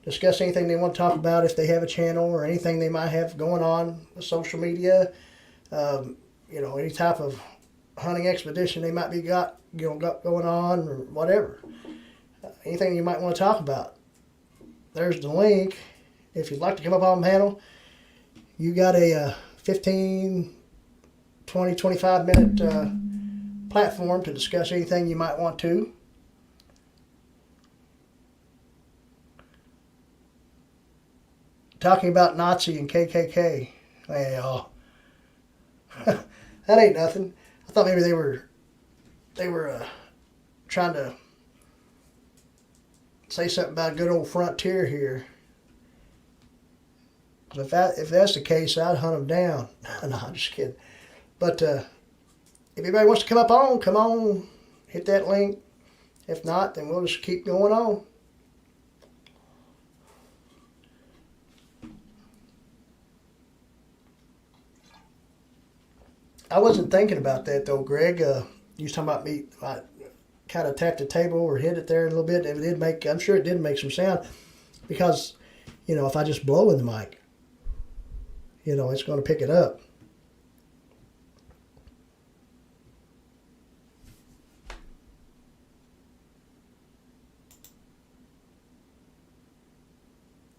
discuss anything they want to talk about, if they have a channel or anything they might have going on with social media, any type of hunting expedition they might be got going on, or whatever. Anything you might want to talk about. There's the link. If you'd like to come up on panel, you got a 15, 20, 25 minute platform to discuss anything you might want to. Talking about Nazi and KKK. Well, that ain't nothing. I thought maybe they were trying to say something about a good old frontier here. If that's the case, I'd hunt them down. No, I'm just kidding. But if anybody wants to come on, hit that link. If not, then we'll just keep going on. I wasn't thinking about that though, Greg. You was talking about me. I kind of tapped the table or hit it there a little bit. It did make. I'm sure it did make some sound, because, if I just blow in the mic, it's going to pick it up.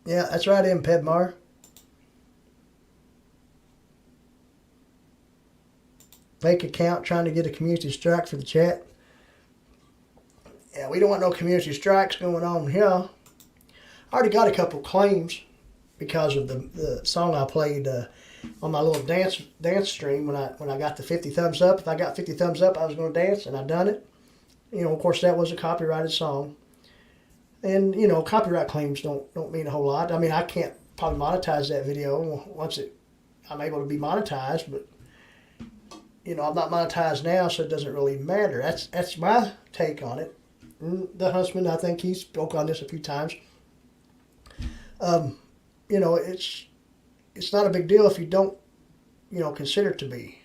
Yeah, that's right, M. Pedmar. Fake account trying to get a community strike for the chat. Yeah, we don't want no community strikes going on here. I already got a couple claims because of the song I played on my little dance stream when I got the 50 thumbs up. If I got 50 thumbs up, I was going to dance, and I done it. Of course, that was a copyrighted song. And, copyright claims don't mean a whole lot. I mean, I can't probably monetize that video once I'm able to be monetized, but I'm not monetized now, so it doesn't really matter. That's my take on it. The Huntsman, I think he spoke on this a few times. It's not a big deal if you don't, consider it to be.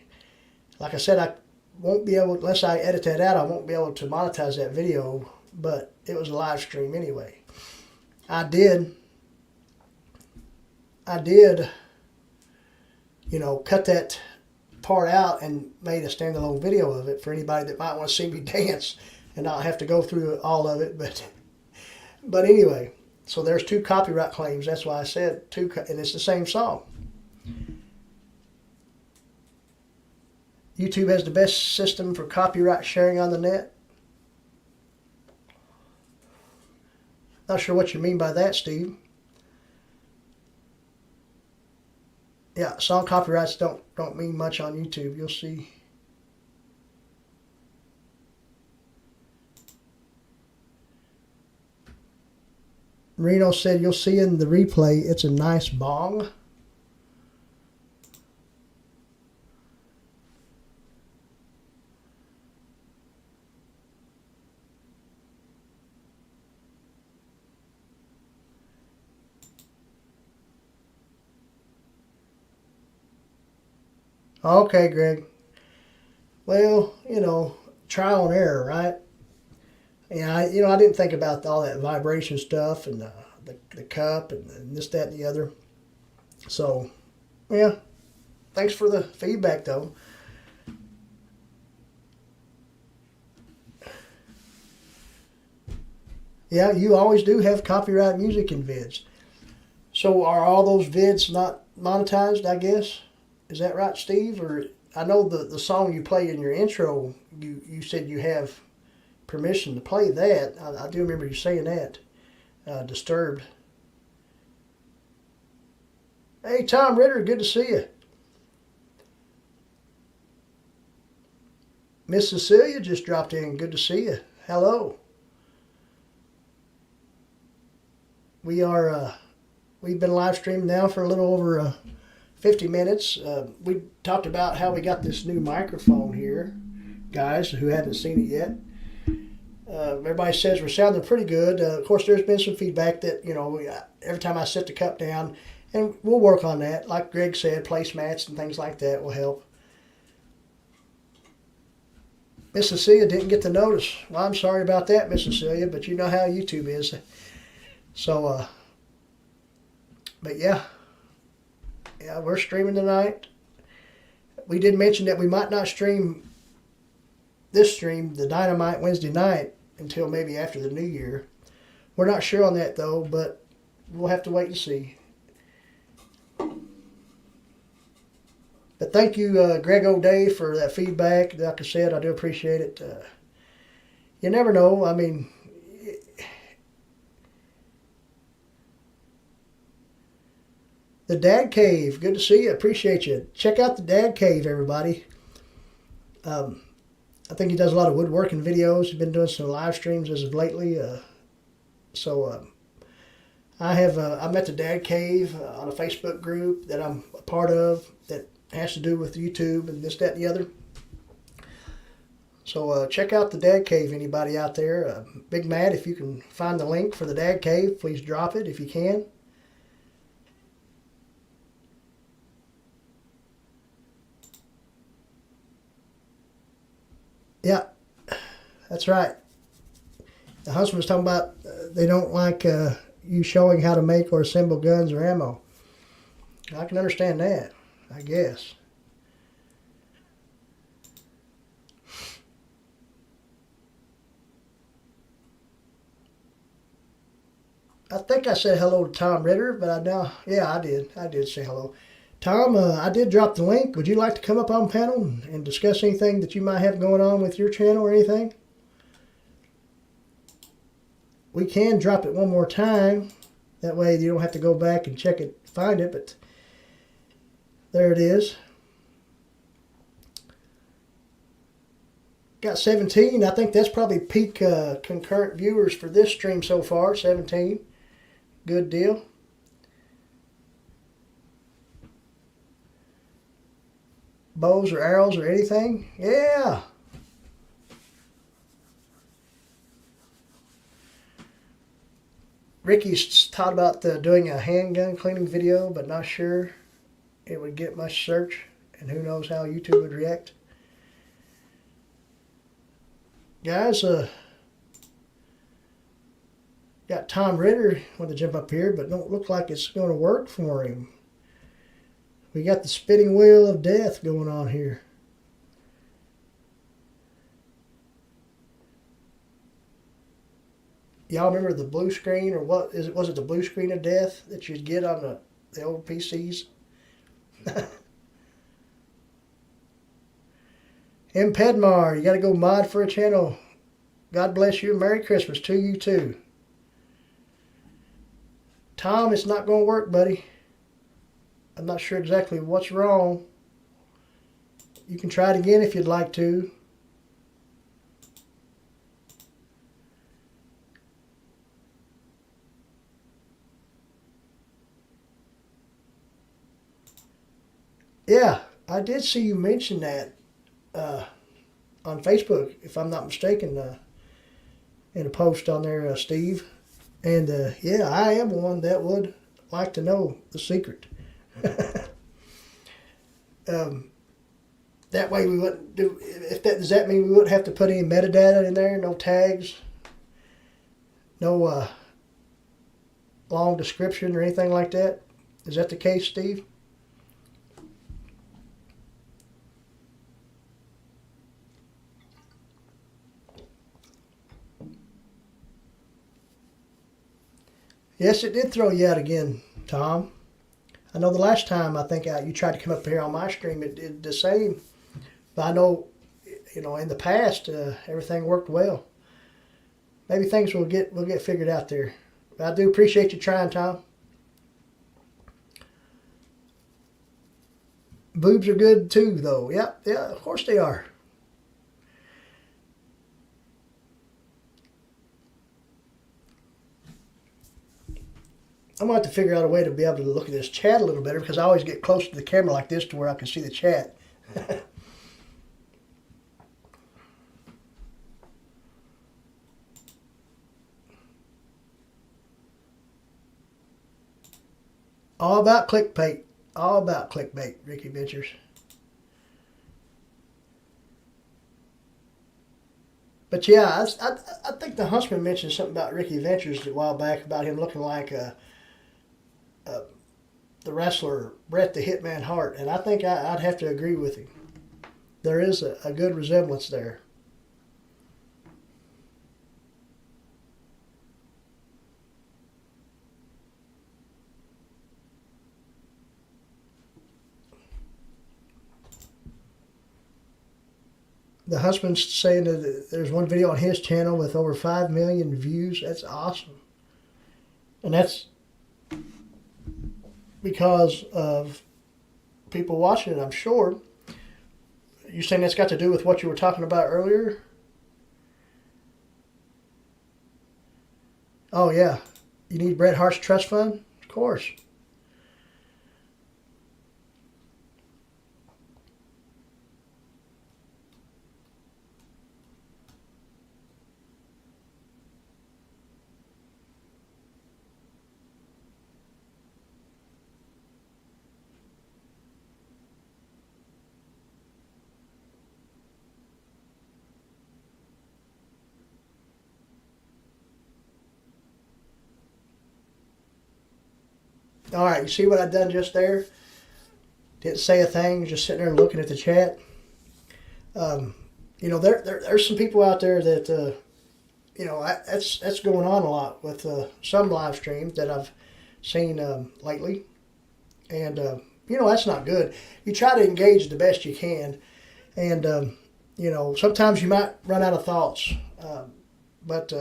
Like I said, I won't be able, unless I edit that out, I won't be able to monetize that video, but it was a live stream anyway. I did, cut that part out and made a standalone video of it for anybody that might want to see me dance and not have to go through all of it. But anyway, so there's 2 copyright claims. That's why I said 2, and it's the same song. YouTube has the best system for copyright sharing on the net. Not sure what you mean by that, Steve. Yeah, song copyrights don't mean much on YouTube. You'll see. Reno said, you'll see in the replay, it's a nice bong. Okay, Greg. Well, trial and error, right? Yeah, I didn't think about all that vibration stuff and the cup and this, that, and the other. So, yeah, thanks for the feedback, though. Yeah, you always do have copyright music in vids. So are all those vids not monetized, I guess? Is that right, Steve? Or I know the song you play in your intro, you said you have permission to play that. I do remember you saying that. Disturbed. Hey, Tom Ritter, good to see you. Miss Cecilia just dropped in. Good to see you. Hello. We've been live streaming now for a little over 50 minutes. We talked about how we got this new microphone here, guys who haven't seen it yet. Everybody says we're sounding pretty good. Of course, there's been some feedback that, every time I set the cup down, and we'll work on that. Like Greg said, placemats and things like that will help. Miss Cecilia didn't get the notice. Well, I'm sorry about that, Miss Cecilia, but you know how YouTube is. So, but yeah, we're streaming tonight. We did mention that we might not stream this stream, the Dynamite Wednesday night, until maybe after the New Year. We're not sure on that though, but we'll have to wait and see. But thank you, Greg O'Day, for that feedback. Like I said, I do appreciate it. You never know. I mean, the Dad Cave. Good to see you. Appreciate you. Check out the Dad Cave, everybody. I think he does a lot of woodworking videos. He's been doing some live streams as of lately. I'm at the Dad Cave on a Facebook group that I'm a part of that has to do with YouTube and this, that, and the other. So check out the Dad Cave, anybody out there. Big Matt, if you can find the link for the Dad Cave, please drop it if you can. Yeah, that's right. The husband was talking about they don't like you showing how to make or assemble guns or ammo. I can understand that, I guess. I think I said hello to Tom Ritter, but I did say hello. Tom, I did drop the link. Would you like to come up on panel and discuss anything that you might have going on with your channel or anything? We can drop it one more time. That way you don't have to go back and check it, find it, but there it is. Got 17. I think that's probably peak concurrent viewers for this stream so far, 17. Good deal. Bows or arrows or anything? Yeah. Ricky's thought about doing a handgun cleaning video, but not sure it would get much search, and who knows how YouTube would react. Guys, got Tom Ritter want to jump up here, but don't look like it's going to work for him. We got the spinning wheel of death going on here. Y'all remember the blue screen, or what is it? Was it the blue screen of death that you'd get on the old PCs? M. Pedmar, you got to go mod for a channel. God bless you. Merry Christmas to you too. Tom, it's not going to work, buddy. I'm not sure exactly what's wrong. You can try it again if you'd like to. Yeah, I did see you mention that on Facebook, if I'm not mistaken, in a post on there, Steve. And yeah, I am one that would like to know the secret. That way we wouldn't do, does that mean we wouldn't have to put any metadata in there, no tags, no long description or anything like that? Is that the case, Steve? Yes, it did throw you out again, Tom. I know the last time I think you tried to come up here on my stream, it did the same. But I know, in the past, everything worked well. Maybe things will get figured out there. But I do appreciate you trying, Tom. Boobs are good too, though. Yeah, of course they are. I'm going to have to figure out a way to be able to look at this chat a little better, because I always get close to the camera like this to where I can see the chat. All about clickbait. All about clickbait, Ricky Ventures. But yeah, I think the Huntsman mentioned something about Ricky Ventures a while back about him looking like a the wrestler Bret the Hitman Hart, and I think I'd have to agree with him. There is a good resemblance there. The husband's saying that there's one video on his channel with over 5 million views. That's awesome. And that's because of people watching it, I'm sure. You saying that's got to do with what you were talking about earlier? Oh, yeah. You need Bret Hart's trust fund? Of course. All right, you see what I done just there? Didn't say a thing, just sitting there looking at the chat. You know, there's some people out there that, you know, that's going on a lot with some live streams that I've seen lately. And, you know, that's not good. You try to engage the best you can. And, you know, sometimes you might run out of thoughts. But,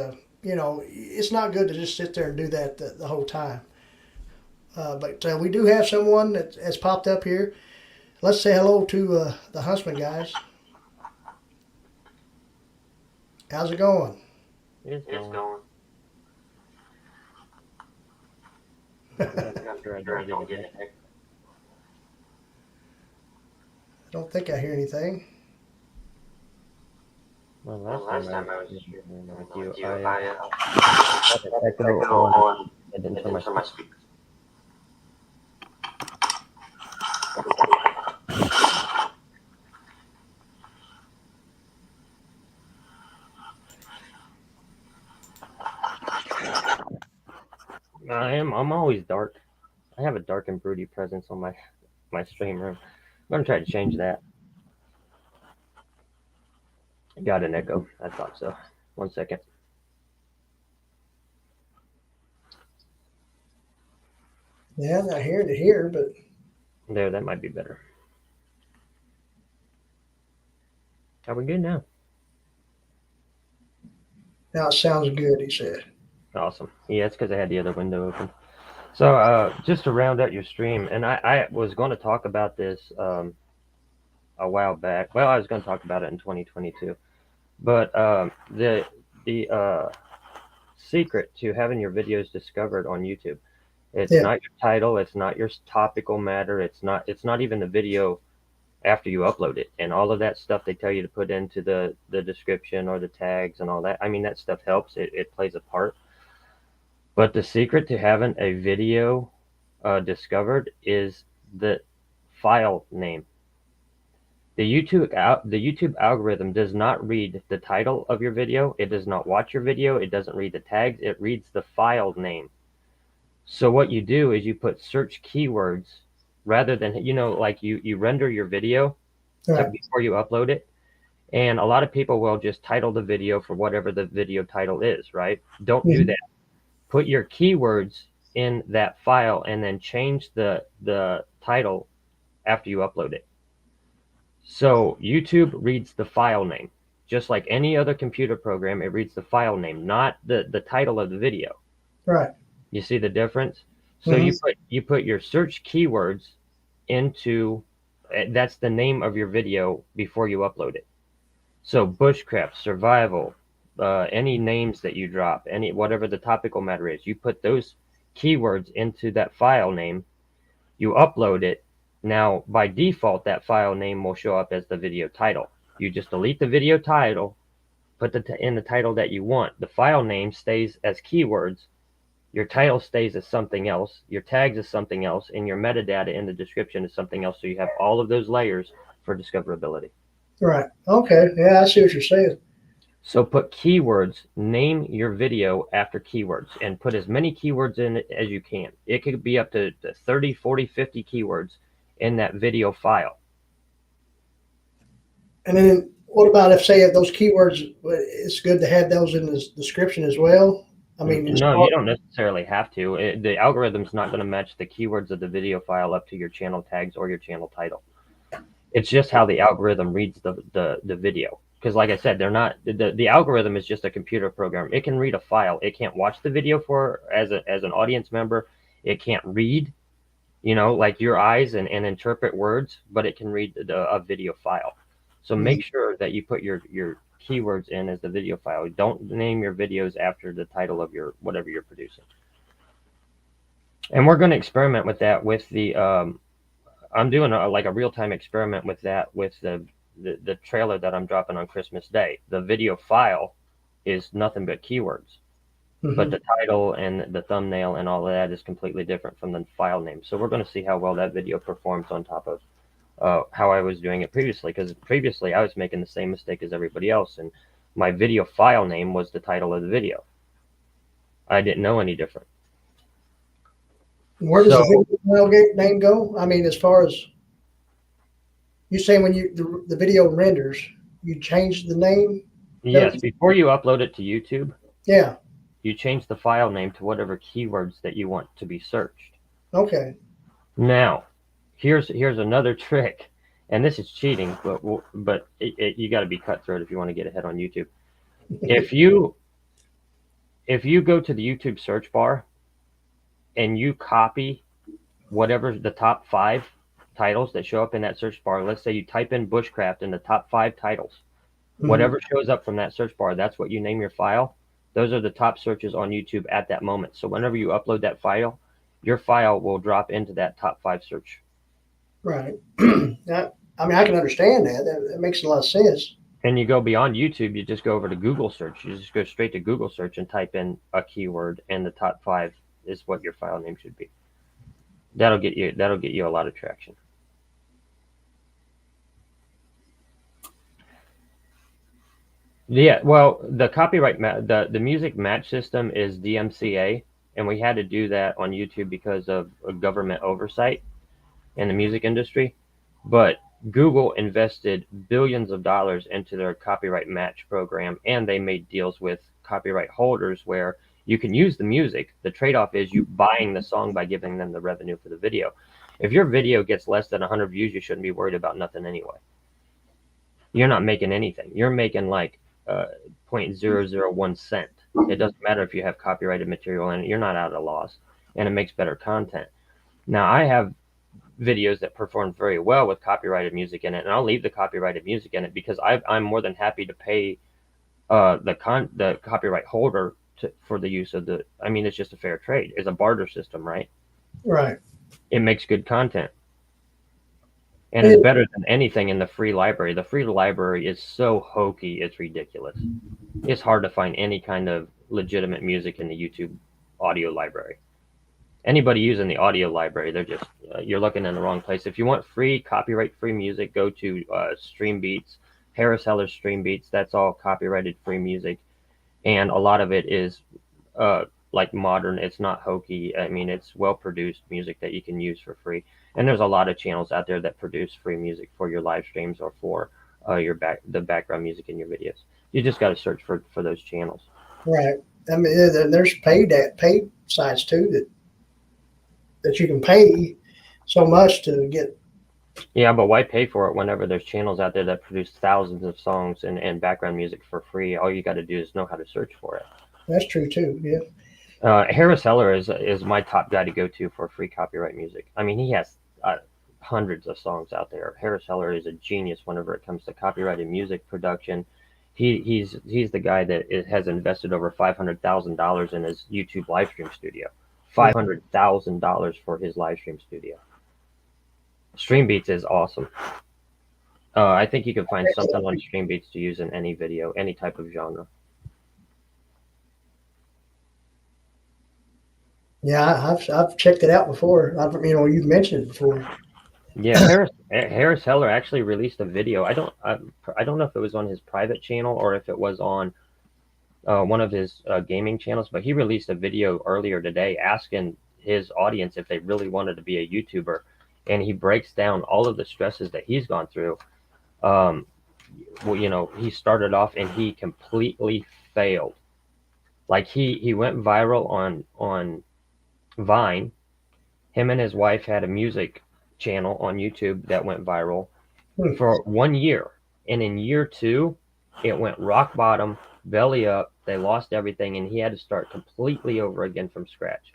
you know, it's not good to just sit there and do that the whole time. But we do have someone that has popped up here. Let's say hello to the Huntsman guys. How's it going? It's going. After I don't get it. I don't think I hear anything. Well, last time I was here with you, I had had a technical on. I didn't turn my speakers. I'm always dark. I have a dark and broody presence on my stream room. I'm gonna try to change that. Got an echo. I thought so. 1 second. Yeah, I'm not hearing it here, but There, that might be better. Are we good now? now it sounds good, he said. Awesome. Yeah, it's because I had the other window open. So just to round out your stream, and I was going to talk about this a while back. Well, I was going to talk about it in 2022, but the secret to having your videos discovered on YouTube, it's Yeah. not your title, it's not your topical matter, it's not even the video after you upload it, and all of that stuff they tell you to put into the description or the tags and all that. I mean, that stuff helps. It plays a part. But the secret to having a video discovered is the file name. The YouTube algorithm does not read the title of your video. It does not watch your video. It doesn't read the tags. It reads the file name. So what you do is you put search keywords rather than, you know, like you render your video Right. before you upload it. And a lot of people will just title the video for whatever the video title is, right? Don't do that. Put your keywords in that file and then change the title after you upload it. So YouTube reads the file name. Just like any other computer program, it reads the file name, not the title of the video. Right. You see the difference? So you put your search keywords into, that's the name of your video before you upload it. So bushcraft, survival, any names that you drop, whatever the topical matter is, you put those keywords into that file name, you upload it. Now, by default, that file name will show up as the video title. You just delete the video title, put in the title that you want. The file name stays as keywords, Your title stays as something else, your tags is something else, and your metadata in the description is something else. So you have all of those layers for discoverability. Right. Okay. Yeah, I see what you're saying. So put keywords, name your video after keywords, and put as many keywords in it as you can. It could be up to 30, 40, 50 keywords in that video file. And then what about if those keywords, it's good to have those in the description as well? I mean, No, you don't necessarily have to. The algorithm's not going to match the keywords of the video file up to your channel tags or your channel title. It's just how the algorithm reads the video. Because like I said, they're not the algorithm is just a computer program. It can read a file. It can't watch the video for as an audience member. It can't read, like your eyes and interpret words, but it can read a video file. So make sure that you put your keywords in as the video file. Don't name your videos after the title of your whatever you're producing. And we're going to experiment with that with the I'm doing like a real-time experiment with that with the trailer that I'm dropping on Christmas Day. The video file is nothing but keywords. But the title and the thumbnail and all of that is completely different from the file name. So we're going to see how well that video performs on top of how I was doing it previously. Because previously I was making the same mistake as everybody else, and my video file name was the title of the video. I didn't know any different. Where does the video name go? I mean, as far as you say, when the video renders, you change the name? Yes, before you upload it to YouTube. Yeah. You change the file name to whatever keywords that you want to be searched. Okay. Now, here's another trick, and this is cheating, but you got to be cutthroat if you want to get ahead on YouTube. If you go to the YouTube search bar and you copy whatever the top 5 titles that show up in that search bar, let's say you type in bushcraft in the top 5 titles, whatever shows up from that search bar, that's what you name your file. Those are the top searches on YouTube at that moment. So whenever you upload that file, your file will drop into that top 5 search. Right. I mean, I can understand that. That makes a lot of sense. And you go beyond YouTube, you just go over to Google search. You just go straight to Google search and type in a keyword, and the top 5 is what your file name should be. That'll get you a lot of traction. Yeah, well, the copyright the music match system is DMCA, and we had to do that on YouTube because of government oversight in the music industry. But Google invested billions of dollars into their copyright match program, and they made deals with copyright holders where you can use the music. The trade-off is you buying the song by giving them the revenue for the video. If your video gets less than 100 views, you shouldn't be worried about nothing anyway. You're not making anything. You're making like 0.001 cent. It doesn't matter if you have copyrighted material in it. You're not out of loss, and it makes better content. Now, I have videos that perform very well with copyrighted music in it, and I'll leave the copyrighted music in it because I'm more than happy to pay the copyright holder for the use of the. I mean, it's just a fair trade. It's a barter system, right? Right. It makes good content. And it's better than anything in the free library. The free library is so hokey, it's ridiculous. It's hard to find any kind of legitimate music in the YouTube audio library. Anybody using the audio library, they're just, you're looking in the wrong place. If you want free, copyright-free music, go to StreamBeats, Harris Heller StreamBeats. That's all copyrighted free music. And a lot of it is like modern. It's not hokey. I mean, it's well-produced music that you can use for free. And there's a lot of channels out there that produce free music for your live streams or for the background music in your videos. You just got to search for those channels. Right. I mean, there's paid sites too that you can pay so much to get. Yeah, but why pay for it whenever there's channels out there that produce thousands of songs and background music for free? All you got to do is know how to search for it. That's true too. Yeah. Harris Heller is my top guy to go to for free copyright music. I mean, he has hundreds of songs out there. Harris Heller is a genius whenever it comes to copyrighted music production. He's the guy that has invested over $500,000 in his YouTube live stream studio. $500,000 for his live stream studio. StreamBeats is awesome. I think you can find something on StreamBeats to use in any video, any type of genre. Yeah, I've checked it out before. You've mentioned it before. Yeah, Harris Heller actually released a video. I don't know if it was on his private channel or if it was on one of his gaming channels, but he released a video earlier today asking his audience if they really wanted to be a YouTuber, and he breaks down all of the stresses that he's gone through. Um, well, he started off and he completely failed. Like he went viral on Vine. Him and his wife had a music channel on YouTube that went viral Hmm. for 1 year. And in year two, it went rock bottom, belly up. They lost everything, and he had to start completely over again from scratch.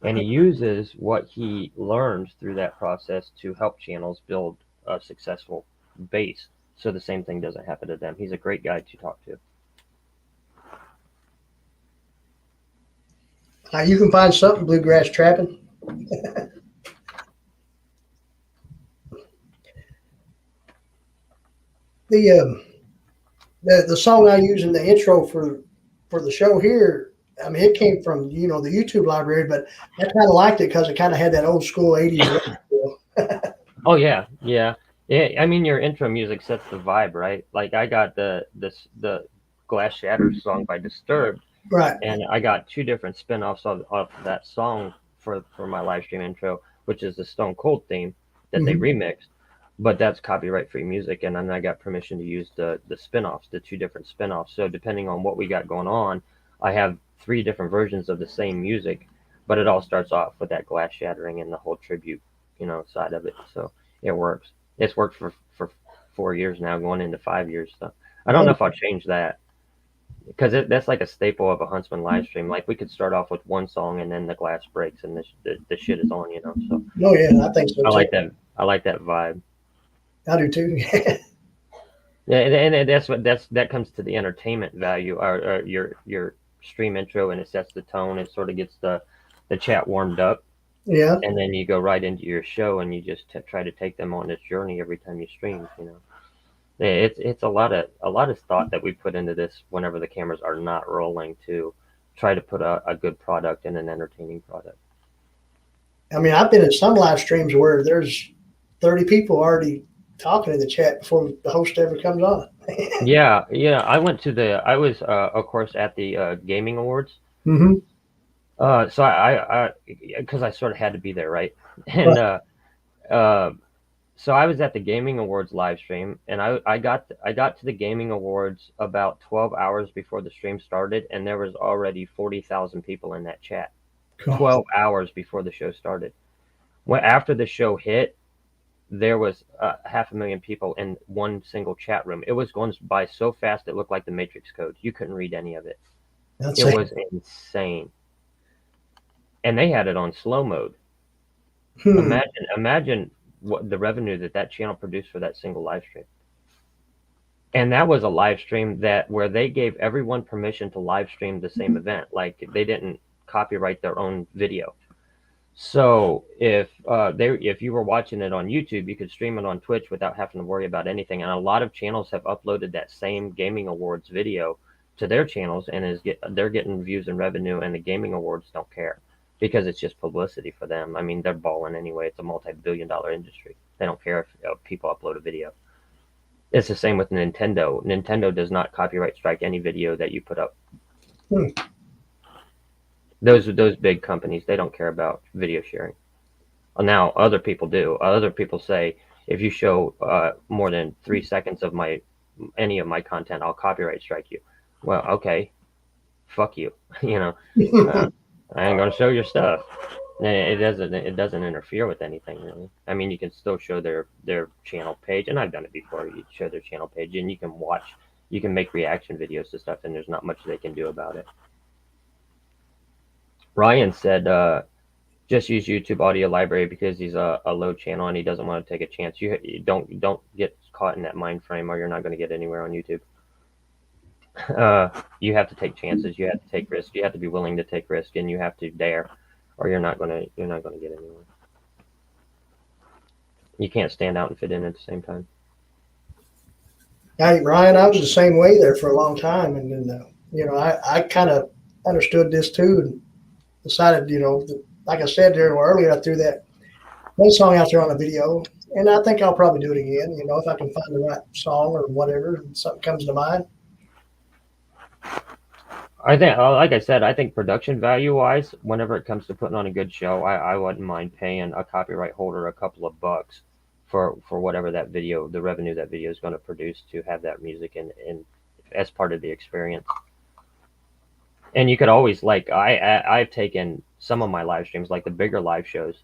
And he uses what he learned through that process to help channels build a successful base so the same thing doesn't happen to them. He's a great guy to talk to. You can find something bluegrass trapping. The the song I use in the intro for the show here, I mean, it came from the YouTube library, but I kind of liked it because it kind of had that old school '80s rock feel. Oh yeah, yeah, yeah. I mean, your intro music sets the vibe, right? Like I got the Glass Shatters song by Disturbed, Right. and I got two different spin-offs of that song for my live stream intro, which is the Stone Cold theme that they Hmm. remixed, but that's copyright free music, and then I got permission to use the spin-offs, the two different spin-offs. So depending on what we got going on, I have three different versions of the same music, but it all starts off with that glass shattering and the whole tribute, side of it. So it works. It's worked for 4 years now, going into 5 years. So I don't know if I'll change that because that's like a staple of a Huntsman live stream. Like we could start off with one song and then the glass breaks and the shit is on. So Oh yeah, I think so I too. like that. I like that vibe. I do too. Yeah, and that comes to the entertainment value or your stream intro, and it sets the tone. It sort of gets the chat warmed up, Yeah. and then you go right into your show, and you just try to take them on this journey every time you stream. Yeah, it's a lot of thought that we put into this whenever the cameras are not rolling to try to put a good product and an entertaining product. I mean, I've been in some live streams where there's 30 people already talking in the chat before the host ever comes on. Yeah, yeah. I was of course at the gaming awards. Hmm. So because I sort of had to be there, right? And Right. uh, so I was at the gaming awards live stream, and I got to the gaming awards about 12 hours before the stream started, and there was already 40,000 people in that chat. Cool. 12 hours before the show started. When after the show hit, there was 500,000 people in one single chat room. It was going by so fast it looked like the Matrix Code. You couldn't read any of it. That's It it. was insane, and they had it on slow mode. Hmm. Imagine what the revenue that channel produced for that single live stream. And that was a live stream that where they gave everyone permission to live stream the same event. Like they didn't copyright their own video. So if you were watching it on YouTube, you could stream it on Twitch without having to worry about anything. And a lot of channels have uploaded that same gaming awards video to their channels, and they're getting views and revenue, and the gaming awards don't care because it's just publicity for them. I mean, they're balling anyway. It's a multi-billion-dollar industry. They don't care if people upload a video. It's the same with Nintendo. Nintendo does not copyright strike any video that you put up. Hmm. Those big companies, they don't care about video sharing. Now other people do. Other people say if you show more than 3 seconds of any of my content, I'll copyright strike you. Well, okay, fuck you. you know, uh, I ain't gonna show your stuff. It doesn't interfere with anything really. I mean, you can still show their channel page, and I've done it before. You show their channel page, and you can watch. You can make reaction videos to stuff, and there's not much they can do about it. Ryan said just use YouTube Audio Library because he's a low channel and he doesn't want to take a chance. You don't get caught in that mind frame, or you're not going to get anywhere on YouTube. You have to take chances. You have to take risks. You have to be willing to take risk, and you have to dare, or you're not gonna get anywhere. You can't stand out and fit in at the same time. Hey, Ryan, I was the same way there for a long time. And then, I kind of understood this too. decided, like I said there earlier, I threw that one song out there on a video, and I think I'll probably do it again. If I can find the right song or whatever, and something comes to mind. I think, like I said, I think production value wise, whenever it comes to putting on a good show, I wouldn't mind paying a copyright holder a couple of bucks for whatever that video, the revenue that video is going to produce to have that music in as part of the experience. And you could always like I've taken some of my live streams, like the bigger live shows,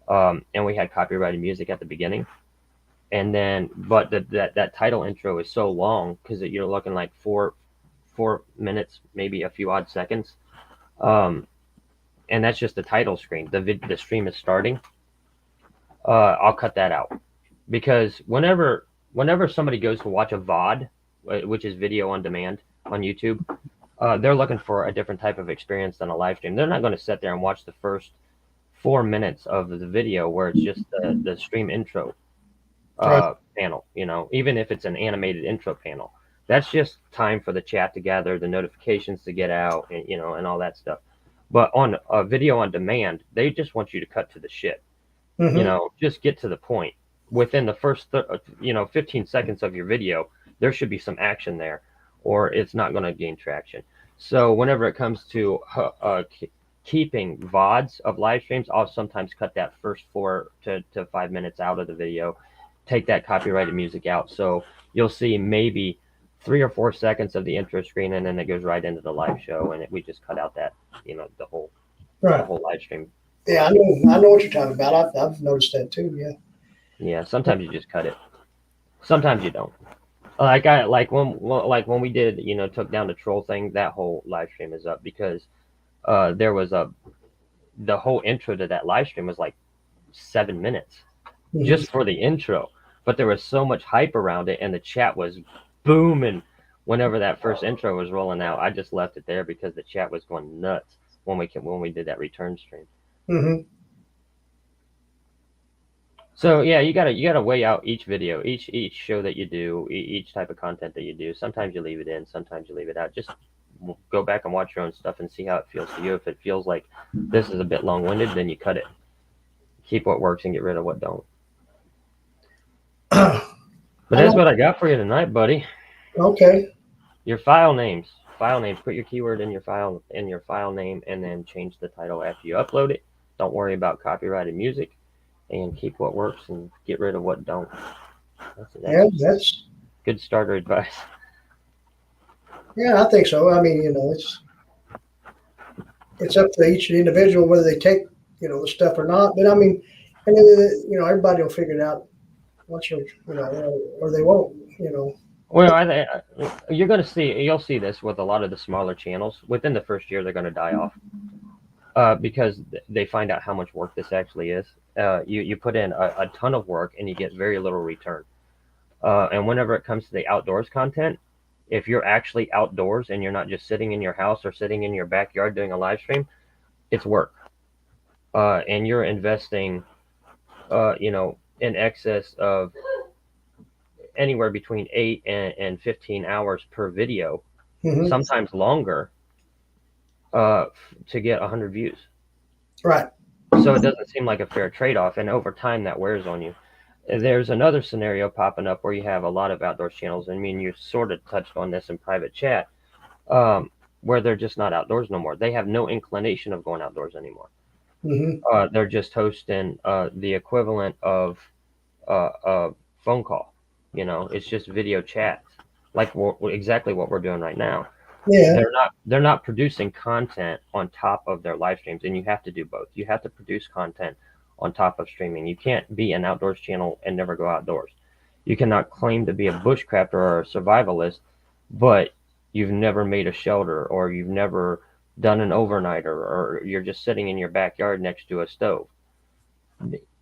and we had copyrighted music at the beginning, and then but that title intro is so long because you're looking like 4 minutes, maybe a few odd seconds, and that's just the title screen. The stream is starting. I'll cut that out because whenever somebody goes to watch a VOD, which is video on demand on YouTube, they're looking for a different type of experience than a live stream. They're not going to sit there and watch the first 4 minutes of the video where it's just the stream intro panel, even if it's an animated intro panel. That's just time for the chat to gather, the notifications to get out, and and all that stuff. But on a video on demand, they just want you to cut to the shit. Mm-hmm. Just get to the point. Within the first 15 seconds of your video, there should be some action there, or it's not going to gain traction. So whenever it comes to keeping VODs of live streams, I'll sometimes cut that first 4 to 5 minutes out of the video, take that copyrighted music out. So you'll see maybe 3 or 4 seconds of the intro screen, and then it goes right into the live show, and we just cut out that, the whole live stream. Yeah, I know what you're talking about. I've noticed that too. Yeah. Yeah. Sometimes you just cut it. Sometimes you don't. Like when we did, took down the troll thing, that whole live stream is up because there was the whole intro to that live stream was like 7 minutes just for the intro, but there was so much hype around it, and the chat was booming whenever that first intro was rolling out. I just left it there because the chat was going nuts when we did that return stream. Mm-hmm. So yeah, you gotta weigh out each video, each show that you do, each type of content that you do. Sometimes you leave it in, sometimes you leave it out. Just go back and watch your own stuff and see how it feels to you. If it feels like this is a bit long-winded, then you cut it. Keep what works and get rid of what don't. But that's what I got for you tonight, buddy. Okay. Your file names. Put your keyword in your file name, and then change the title after you upload it. Don't worry about copyrighted music, and keep what works and get rid of what don't. That's good starter advice. Yeah, I think so. I mean, it's up to each individual whether they take the stuff or not. But I mean, and then, everybody will figure it out once or they won't. Well, you'll see this with a lot of the smaller channels. Within the first year, they're going to die off because they find out how much work this actually is. You put in a ton of work and you get very little return. And whenever it comes to the outdoors content, if you're actually outdoors and you're not just sitting in your house or sitting in your backyard doing a live stream, it's work. And you're investing, in excess of anywhere between 8 and 15 hours per video, sometimes longer, to get 100 views. Right. So it doesn't seem like a fair trade-off, and over time that wears on you. There's another scenario popping up where you have a lot of outdoor channels. I mean, you sort of touched on this in private chat, where they're just not outdoors no more. They have no inclination of going outdoors anymore. They're just hosting the equivalent of a phone call. It's just video chat, like exactly what we're doing right now. Yeah. They're not producing content on top of their live streams, and you have to do both. You have to produce content on top of streaming. You can't be an outdoors channel and never go outdoors. You cannot claim to be a bushcrafter or a survivalist, but you've never made a shelter, or you've never done an overnighter, or you're just sitting in your backyard next to a stove.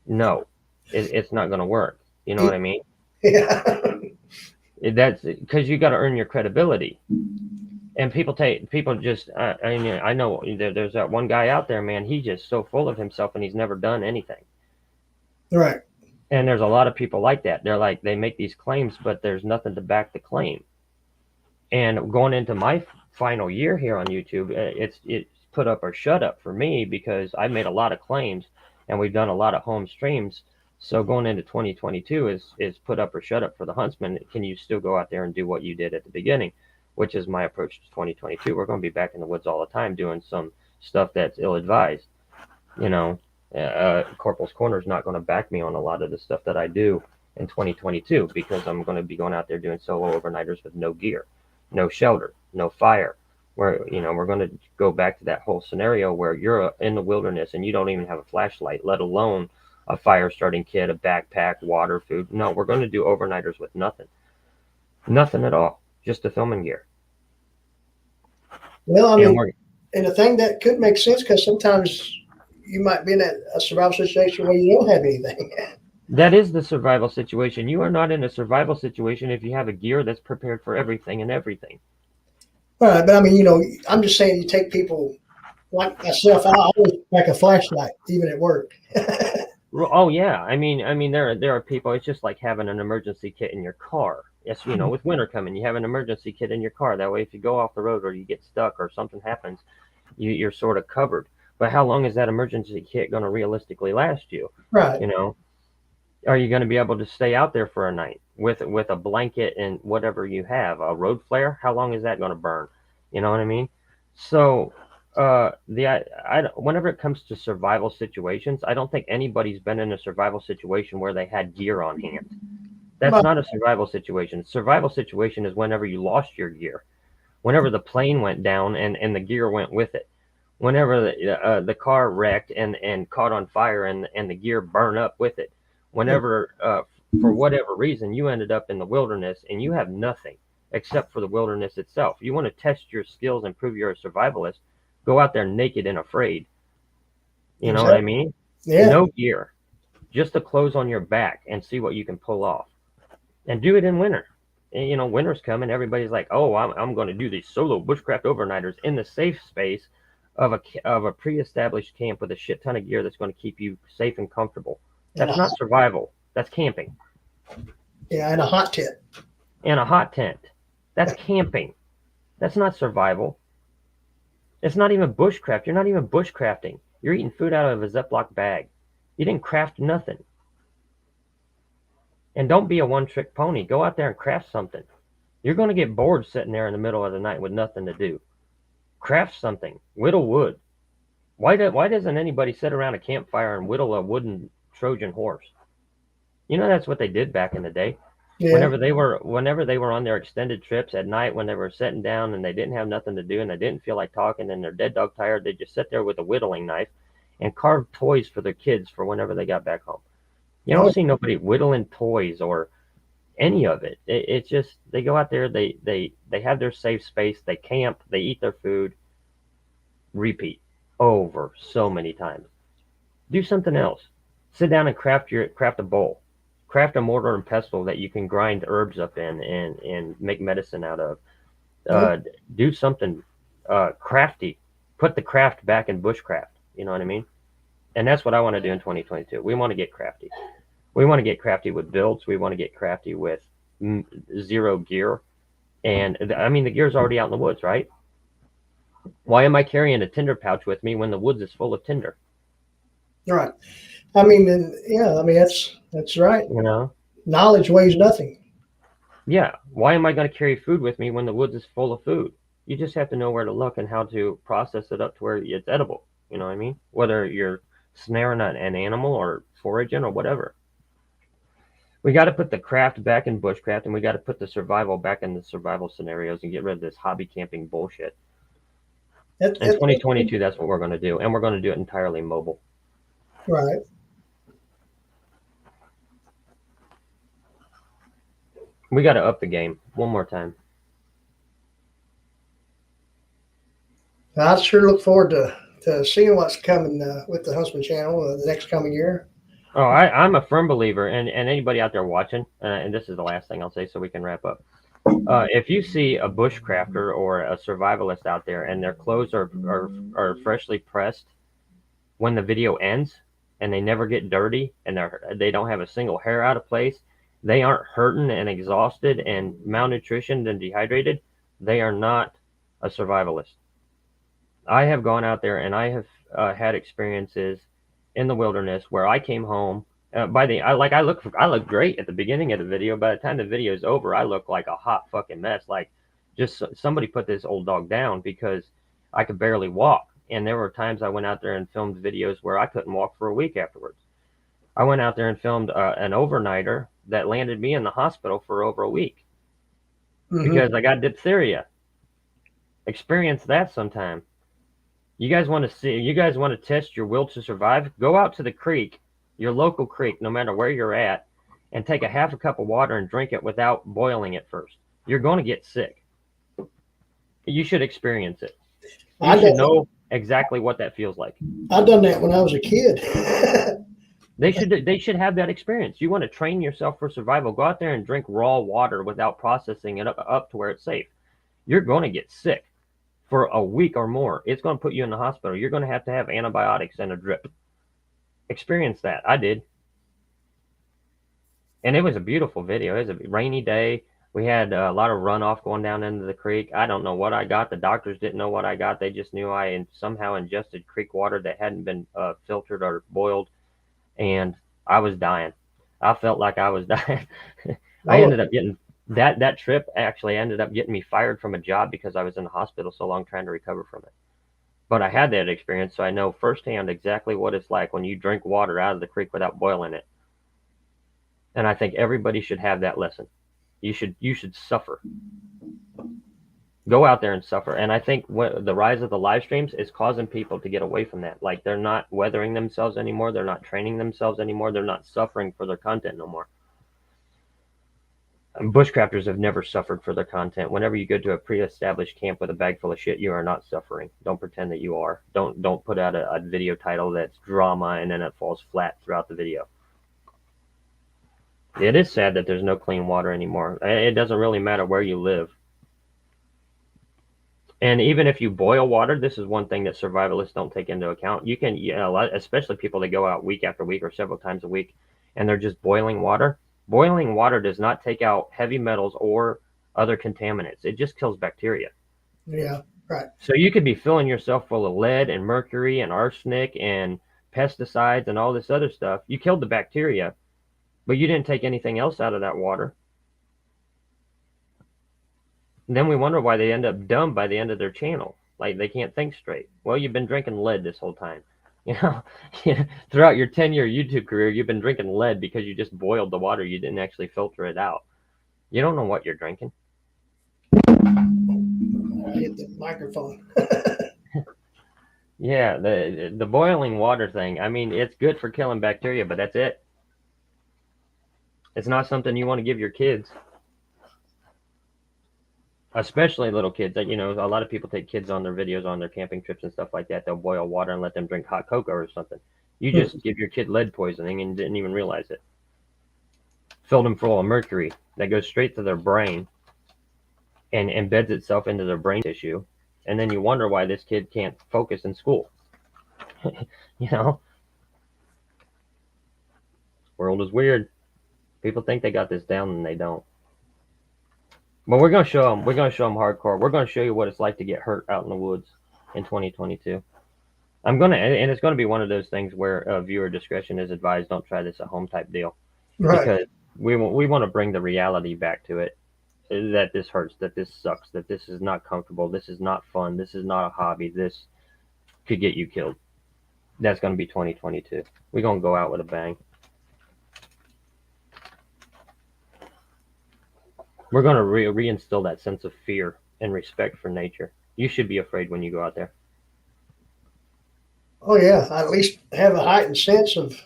No, it's not going to work. You know what I mean? Yeah. That's because you got to earn your credibility. And people just, I know there's that one guy out there, man, he's just so full of himself and he's never done anything. Right. And there's a lot of people like that. They're like, they make these claims, but there's nothing to back the claim. And going into my final year here on YouTube, it's put up or shut up for me because I made a lot of claims and we've done a lot of home streams. So going into 2022 is put up or shut up for the huntsman. Can you still go out there and do what you did at the beginning, which is my approach to 2022. We're going to be back in the woods all the time doing some stuff that's ill-advised. You know, Corporal's Corner is not going to back me on a lot of the stuff that I do in 2022 because I'm going to be going out there doing solo overnighters with no gear, no shelter, no fire. We're going to go back to that whole scenario where you're in the wilderness and you don't even have a flashlight, let alone a fire starting kit, a backpack, water, food. No, we're going to do overnighters with nothing at all, just the filming gear. Well, I mean, and the thing that could make sense because sometimes you might be in a survival situation where you don't have anything. That is the survival situation. You are not in a survival situation if you have a gear that's prepared for everything and everything. Right, but I mean, I'm just saying you take people like myself. I always pack a flashlight, even at work. Oh yeah, I mean, there are people. It's just like having an emergency kit in your car. Yes, with winter coming, you have an emergency kit in your car. That way, if you go off the road or you get stuck or something happens, you're sort of covered. But how long is that emergency kit going to realistically last you? Right. Are you going to be able to stay out there for a night with a blanket and whatever you have? A road flare? How long is that going to burn? You know what I mean? So whenever it comes to survival situations, I don't think anybody's been in a survival situation where they had gear on hand. That's not a survival situation. Survival situation is whenever you lost your gear, whenever the plane went down and the gear went with it, whenever the car wrecked and caught on fire and the gear burned up with it, whenever for whatever reason you ended up in the wilderness and you have nothing except for the wilderness itself. You want to test your skills and prove you're a survivalist, go out there naked and afraid. You know what I mean? Yeah. No gear, just the clothes on your back and see what you can pull off. And do it in winter. And, winter's coming. Everybody's like, oh, I'm going to do these solo bushcraft overnighters in the safe space of a pre-established camp with a shit ton of gear that's going to keep you safe and comfortable. That's not survival. That's camping. Yeah, and a hot tent. And a hot tent. That's camping. That's not survival. It's not even bushcraft. You're not even bushcrafting. You're eating food out of a Ziploc bag. You didn't craft nothing. And don't be a one-trick pony. Go out there and craft something. You're going to get bored sitting there in the middle of the night with nothing to do. Craft something. Whittle wood. Why doesn't anybody sit around a campfire and whittle a wooden Trojan horse? That's what they did back in the day. Yeah. Whenever they were on their extended trips at night, when they were sitting down and they didn't have nothing to do and they didn't feel like talking and they're dead dog tired, they just sit there with a whittling knife and carve toys for their kids for whenever they got back home. You don't see nobody whittling toys or any of it. It's just they go out there, they have their safe space, they camp, they eat their food, repeat over so many times. Do something else. Sit down and craft a bowl. Craft a mortar and pestle that you can grind herbs up in and make medicine out of. Do something crafty. Put the craft back in bushcraft. You know what I mean? And that's what I want to do in 2022. We want to get crafty. We want to get crafty with builds. We want to get crafty with zero gear. And the gear's already out in the woods, right? Why am I carrying a tinder pouch with me when the woods is full of tinder? Right. That's right. Knowledge weighs nothing. Yeah. Why am I going to carry food with me when the woods is full of food? You just have to know where to look and how to process it up to where it's edible. You know what I mean? Whether you're snaring an animal or foraging or whatever. We got to put the craft back in bushcraft, and we got to put the survival back in the survival scenarios and get rid of this hobby camping bullshit. In 2022, that's what we're going to do, and we're going to do it entirely mobile. Right. We got to up the game one more time. I sure look forward to seeing what's coming with the Huntsman channel the next coming year. Oh, I'm a firm believer, and anybody out there watching, and this is the last thing I'll say so we can wrap up. If you see a bushcrafter or a survivalist out there and their clothes are freshly pressed when the video ends and they never get dirty and they don't have a single hair out of place, they aren't hurting and exhausted and malnutritioned and dehydrated, they are not a survivalist. I have gone out there and I have had experiences in the wilderness where I came home. I look great at the beginning of the video. By the time the video is over, I look like a hot fucking mess. Like just somebody put this old dog down because I could barely walk. And there were times I went out there and filmed videos where I couldn't walk for a week afterwards. I went out there and filmed an overnighter that landed me in the hospital for over a week because I got diphtheria. Experience that sometime. You guys want to see? You guys want to test your will to survive? Go out to the creek, your local creek, no matter where you're at, and take a half a cup of water and drink it without boiling it first. You're going to get sick. You should experience it. You should know exactly what that feels like. I done that when I was a kid. They should have that experience. You want to train yourself for survival? Go out there and drink raw water without processing it up to where it's safe. You're going to get sick for a week or more. It's going to put you in the hospital. You're going to have antibiotics and a drip. Experience that. I did. And it was a beautiful video. It was a rainy day. We had a lot of runoff going down into the creek. I don't know what I got. The doctors didn't know what I got. They just knew I somehow ingested creek water that hadn't been filtered or boiled. And I was dying. I felt like I was dying. I ended up getting that trip actually ended up getting me fired from a job because I was in the hospital so long trying to recover from it. But I had that experience, so I know firsthand exactly what it's like when you drink water out of the creek without boiling it. And I think everybody should have that lesson. You should suffer. Go out there and suffer. And I think the rise of the live streams is causing people to get away from that. Like they're not weathering themselves anymore. They're not training themselves anymore. They're not suffering for their content no more. Bushcrafters have never suffered for their content. Whenever you go to a pre-established camp with a bag full of shit, you are not suffering. Don't pretend that you are. Don't put out a video title that's drama and then it falls flat throughout the video. It is sad that there's no clean water anymore. It doesn't really matter where you live. And even if you boil water, this is one thing that survivalists don't take into account. You can, especially people that go out week after week or several times a week, and they're just boiling water. Boiling water does not take out heavy metals or other contaminants. It just kills bacteria. Yeah, right. So you could be filling yourself full of lead and mercury and arsenic and pesticides and all this other stuff. You killed the bacteria, but you didn't take anything else out of that water. And then we wonder why they end up dumb by the end of their channel. Like they can't think straight. Well, you've been drinking lead this whole time. Throughout your 10-year YouTube career, you've been drinking lead because you just boiled the water. You didn't actually filter it out. You don't know what you're drinking. I hit the microphone. Yeah, the boiling water thing. I mean, it's good for killing bacteria, but that's it. It's not something you want to give your kids. Especially little kids. That a lot of people take kids on their videos on their camping trips and stuff like that. They'll boil water and let them drink hot cocoa or something. You just give your kid lead poisoning and didn't even realize it. Filled them full of mercury that goes straight to their brain and embeds itself into their brain tissue. And then you wonder why this kid can't focus in school. World is weird. People think they got this down and they don't. But we're gonna show them. We're gonna show them hardcore. We're gonna show you what it's like to get hurt out in the woods in 2022. And it's gonna be one of those things where viewer discretion is advised. Don't try this at home type deal, Right. Because we want to bring the reality back to it. That this hurts. That this sucks. That this is not comfortable. This is not fun. This is not a hobby. This could get you killed. That's gonna be 2022. We're gonna go out with a bang. We're going to reinstill that sense of fear and respect for nature. You should be afraid when you go out there. Oh yeah, I at least have a heightened sense of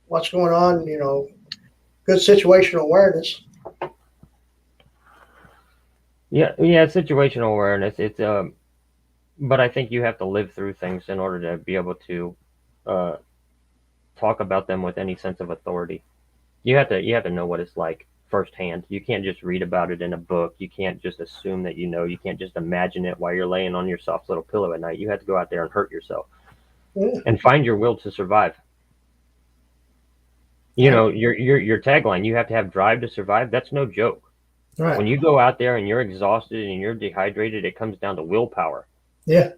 what's going on. Good situational awareness. Yeah, situational awareness. It's but I think you have to live through things in order to be able to talk about them with any sense of authority. You have to know what it's like firsthand. You can't just read about it in a book. You can't just assume that you know. You can't just imagine it while you're laying on your soft little pillow at night. You have to go out there and hurt yourself and find your will to survive. Your tagline, you have to have drive to survive. That's no joke. Right. When you go out there and you're exhausted and you're dehydrated, it comes down to willpower. Yeah.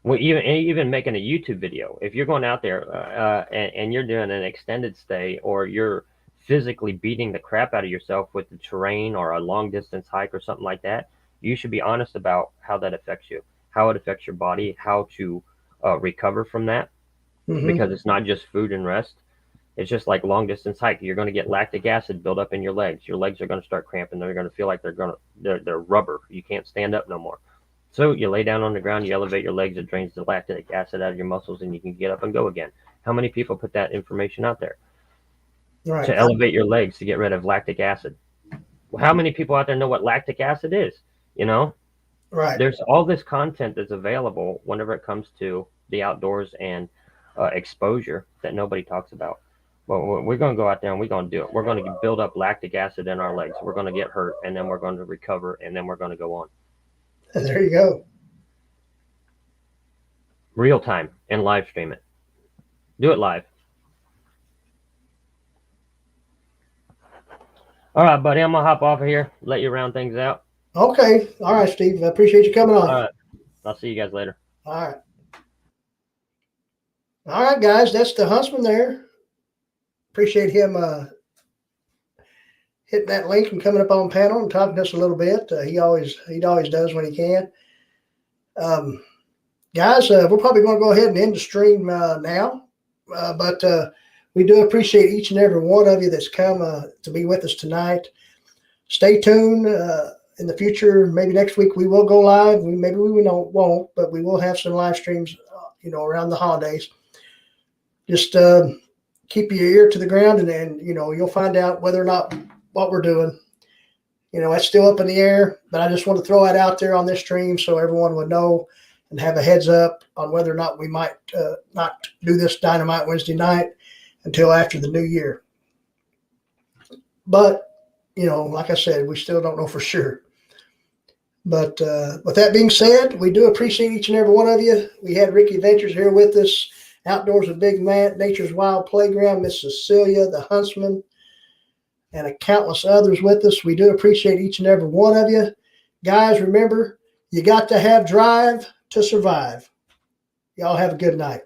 Well, even making a YouTube video, if you're going out there and you're doing an extended stay, or you're physically beating the crap out of yourself with the terrain or a long distance hike or something like that, you should be honest about how that affects you, how it affects your body, how to recover from that, Mm-hmm. because it's not just food and rest. It's just like long distance hike. You're going to get lactic acid build up in your legs. Your legs are going to start cramping. They're going to feel like they're rubber. You can't stand up no more. So you lay down on the ground, you elevate your legs, it drains the lactic acid out of your muscles, and you can get up and go again. How many people put that information out there? Right. To elevate your legs to get rid of lactic acid. Well, how many people out there know what lactic acid is? You know, Right. there's all this content that's available whenever it comes to the outdoors and exposure that nobody talks about. Well, we're going to go out there and we're going to do it. We're going to build up lactic acid in our legs. We're going to get hurt, and then we're going to recover, and then we're going to go on. There you go. Real time and live stream it. Do it live. All right, buddy. I'm going to hop off of here, let you round things out. Okay. All right, Steve. I appreciate you coming on. All right. I'll see you guys later. All right. All right, guys. That's the Huntsman there. Appreciate him hitting that link and coming up on panel and talking to us a little bit. He always does when he can. Guys, we're probably going to go ahead and end the stream now, but we do appreciate each and every one of you that's come to be with us tonight. Stay tuned. In the future, maybe next week we will go live. Maybe we won't, but we will have some live streams, around the holidays. Just keep your ear to the ground, and then you'll find out whether or not what we're doing. It's still up in the air, but I just want to throw it out there on this stream so everyone would know and have a heads up on whether or not we might not do this Dynamite Wednesday night until after the new year. But, like I said, we still don't know for sure. But with that being said, we do appreciate each and every one of you. We had Ricky Ventures here with us, Outdoors with Big Matt, Nature's Wild Playground, Miss Cecilia, the Huntsman, and countless others with us. We do appreciate each and every one of you. Guys, remember, you got to have drive to survive. Y'all have a good night.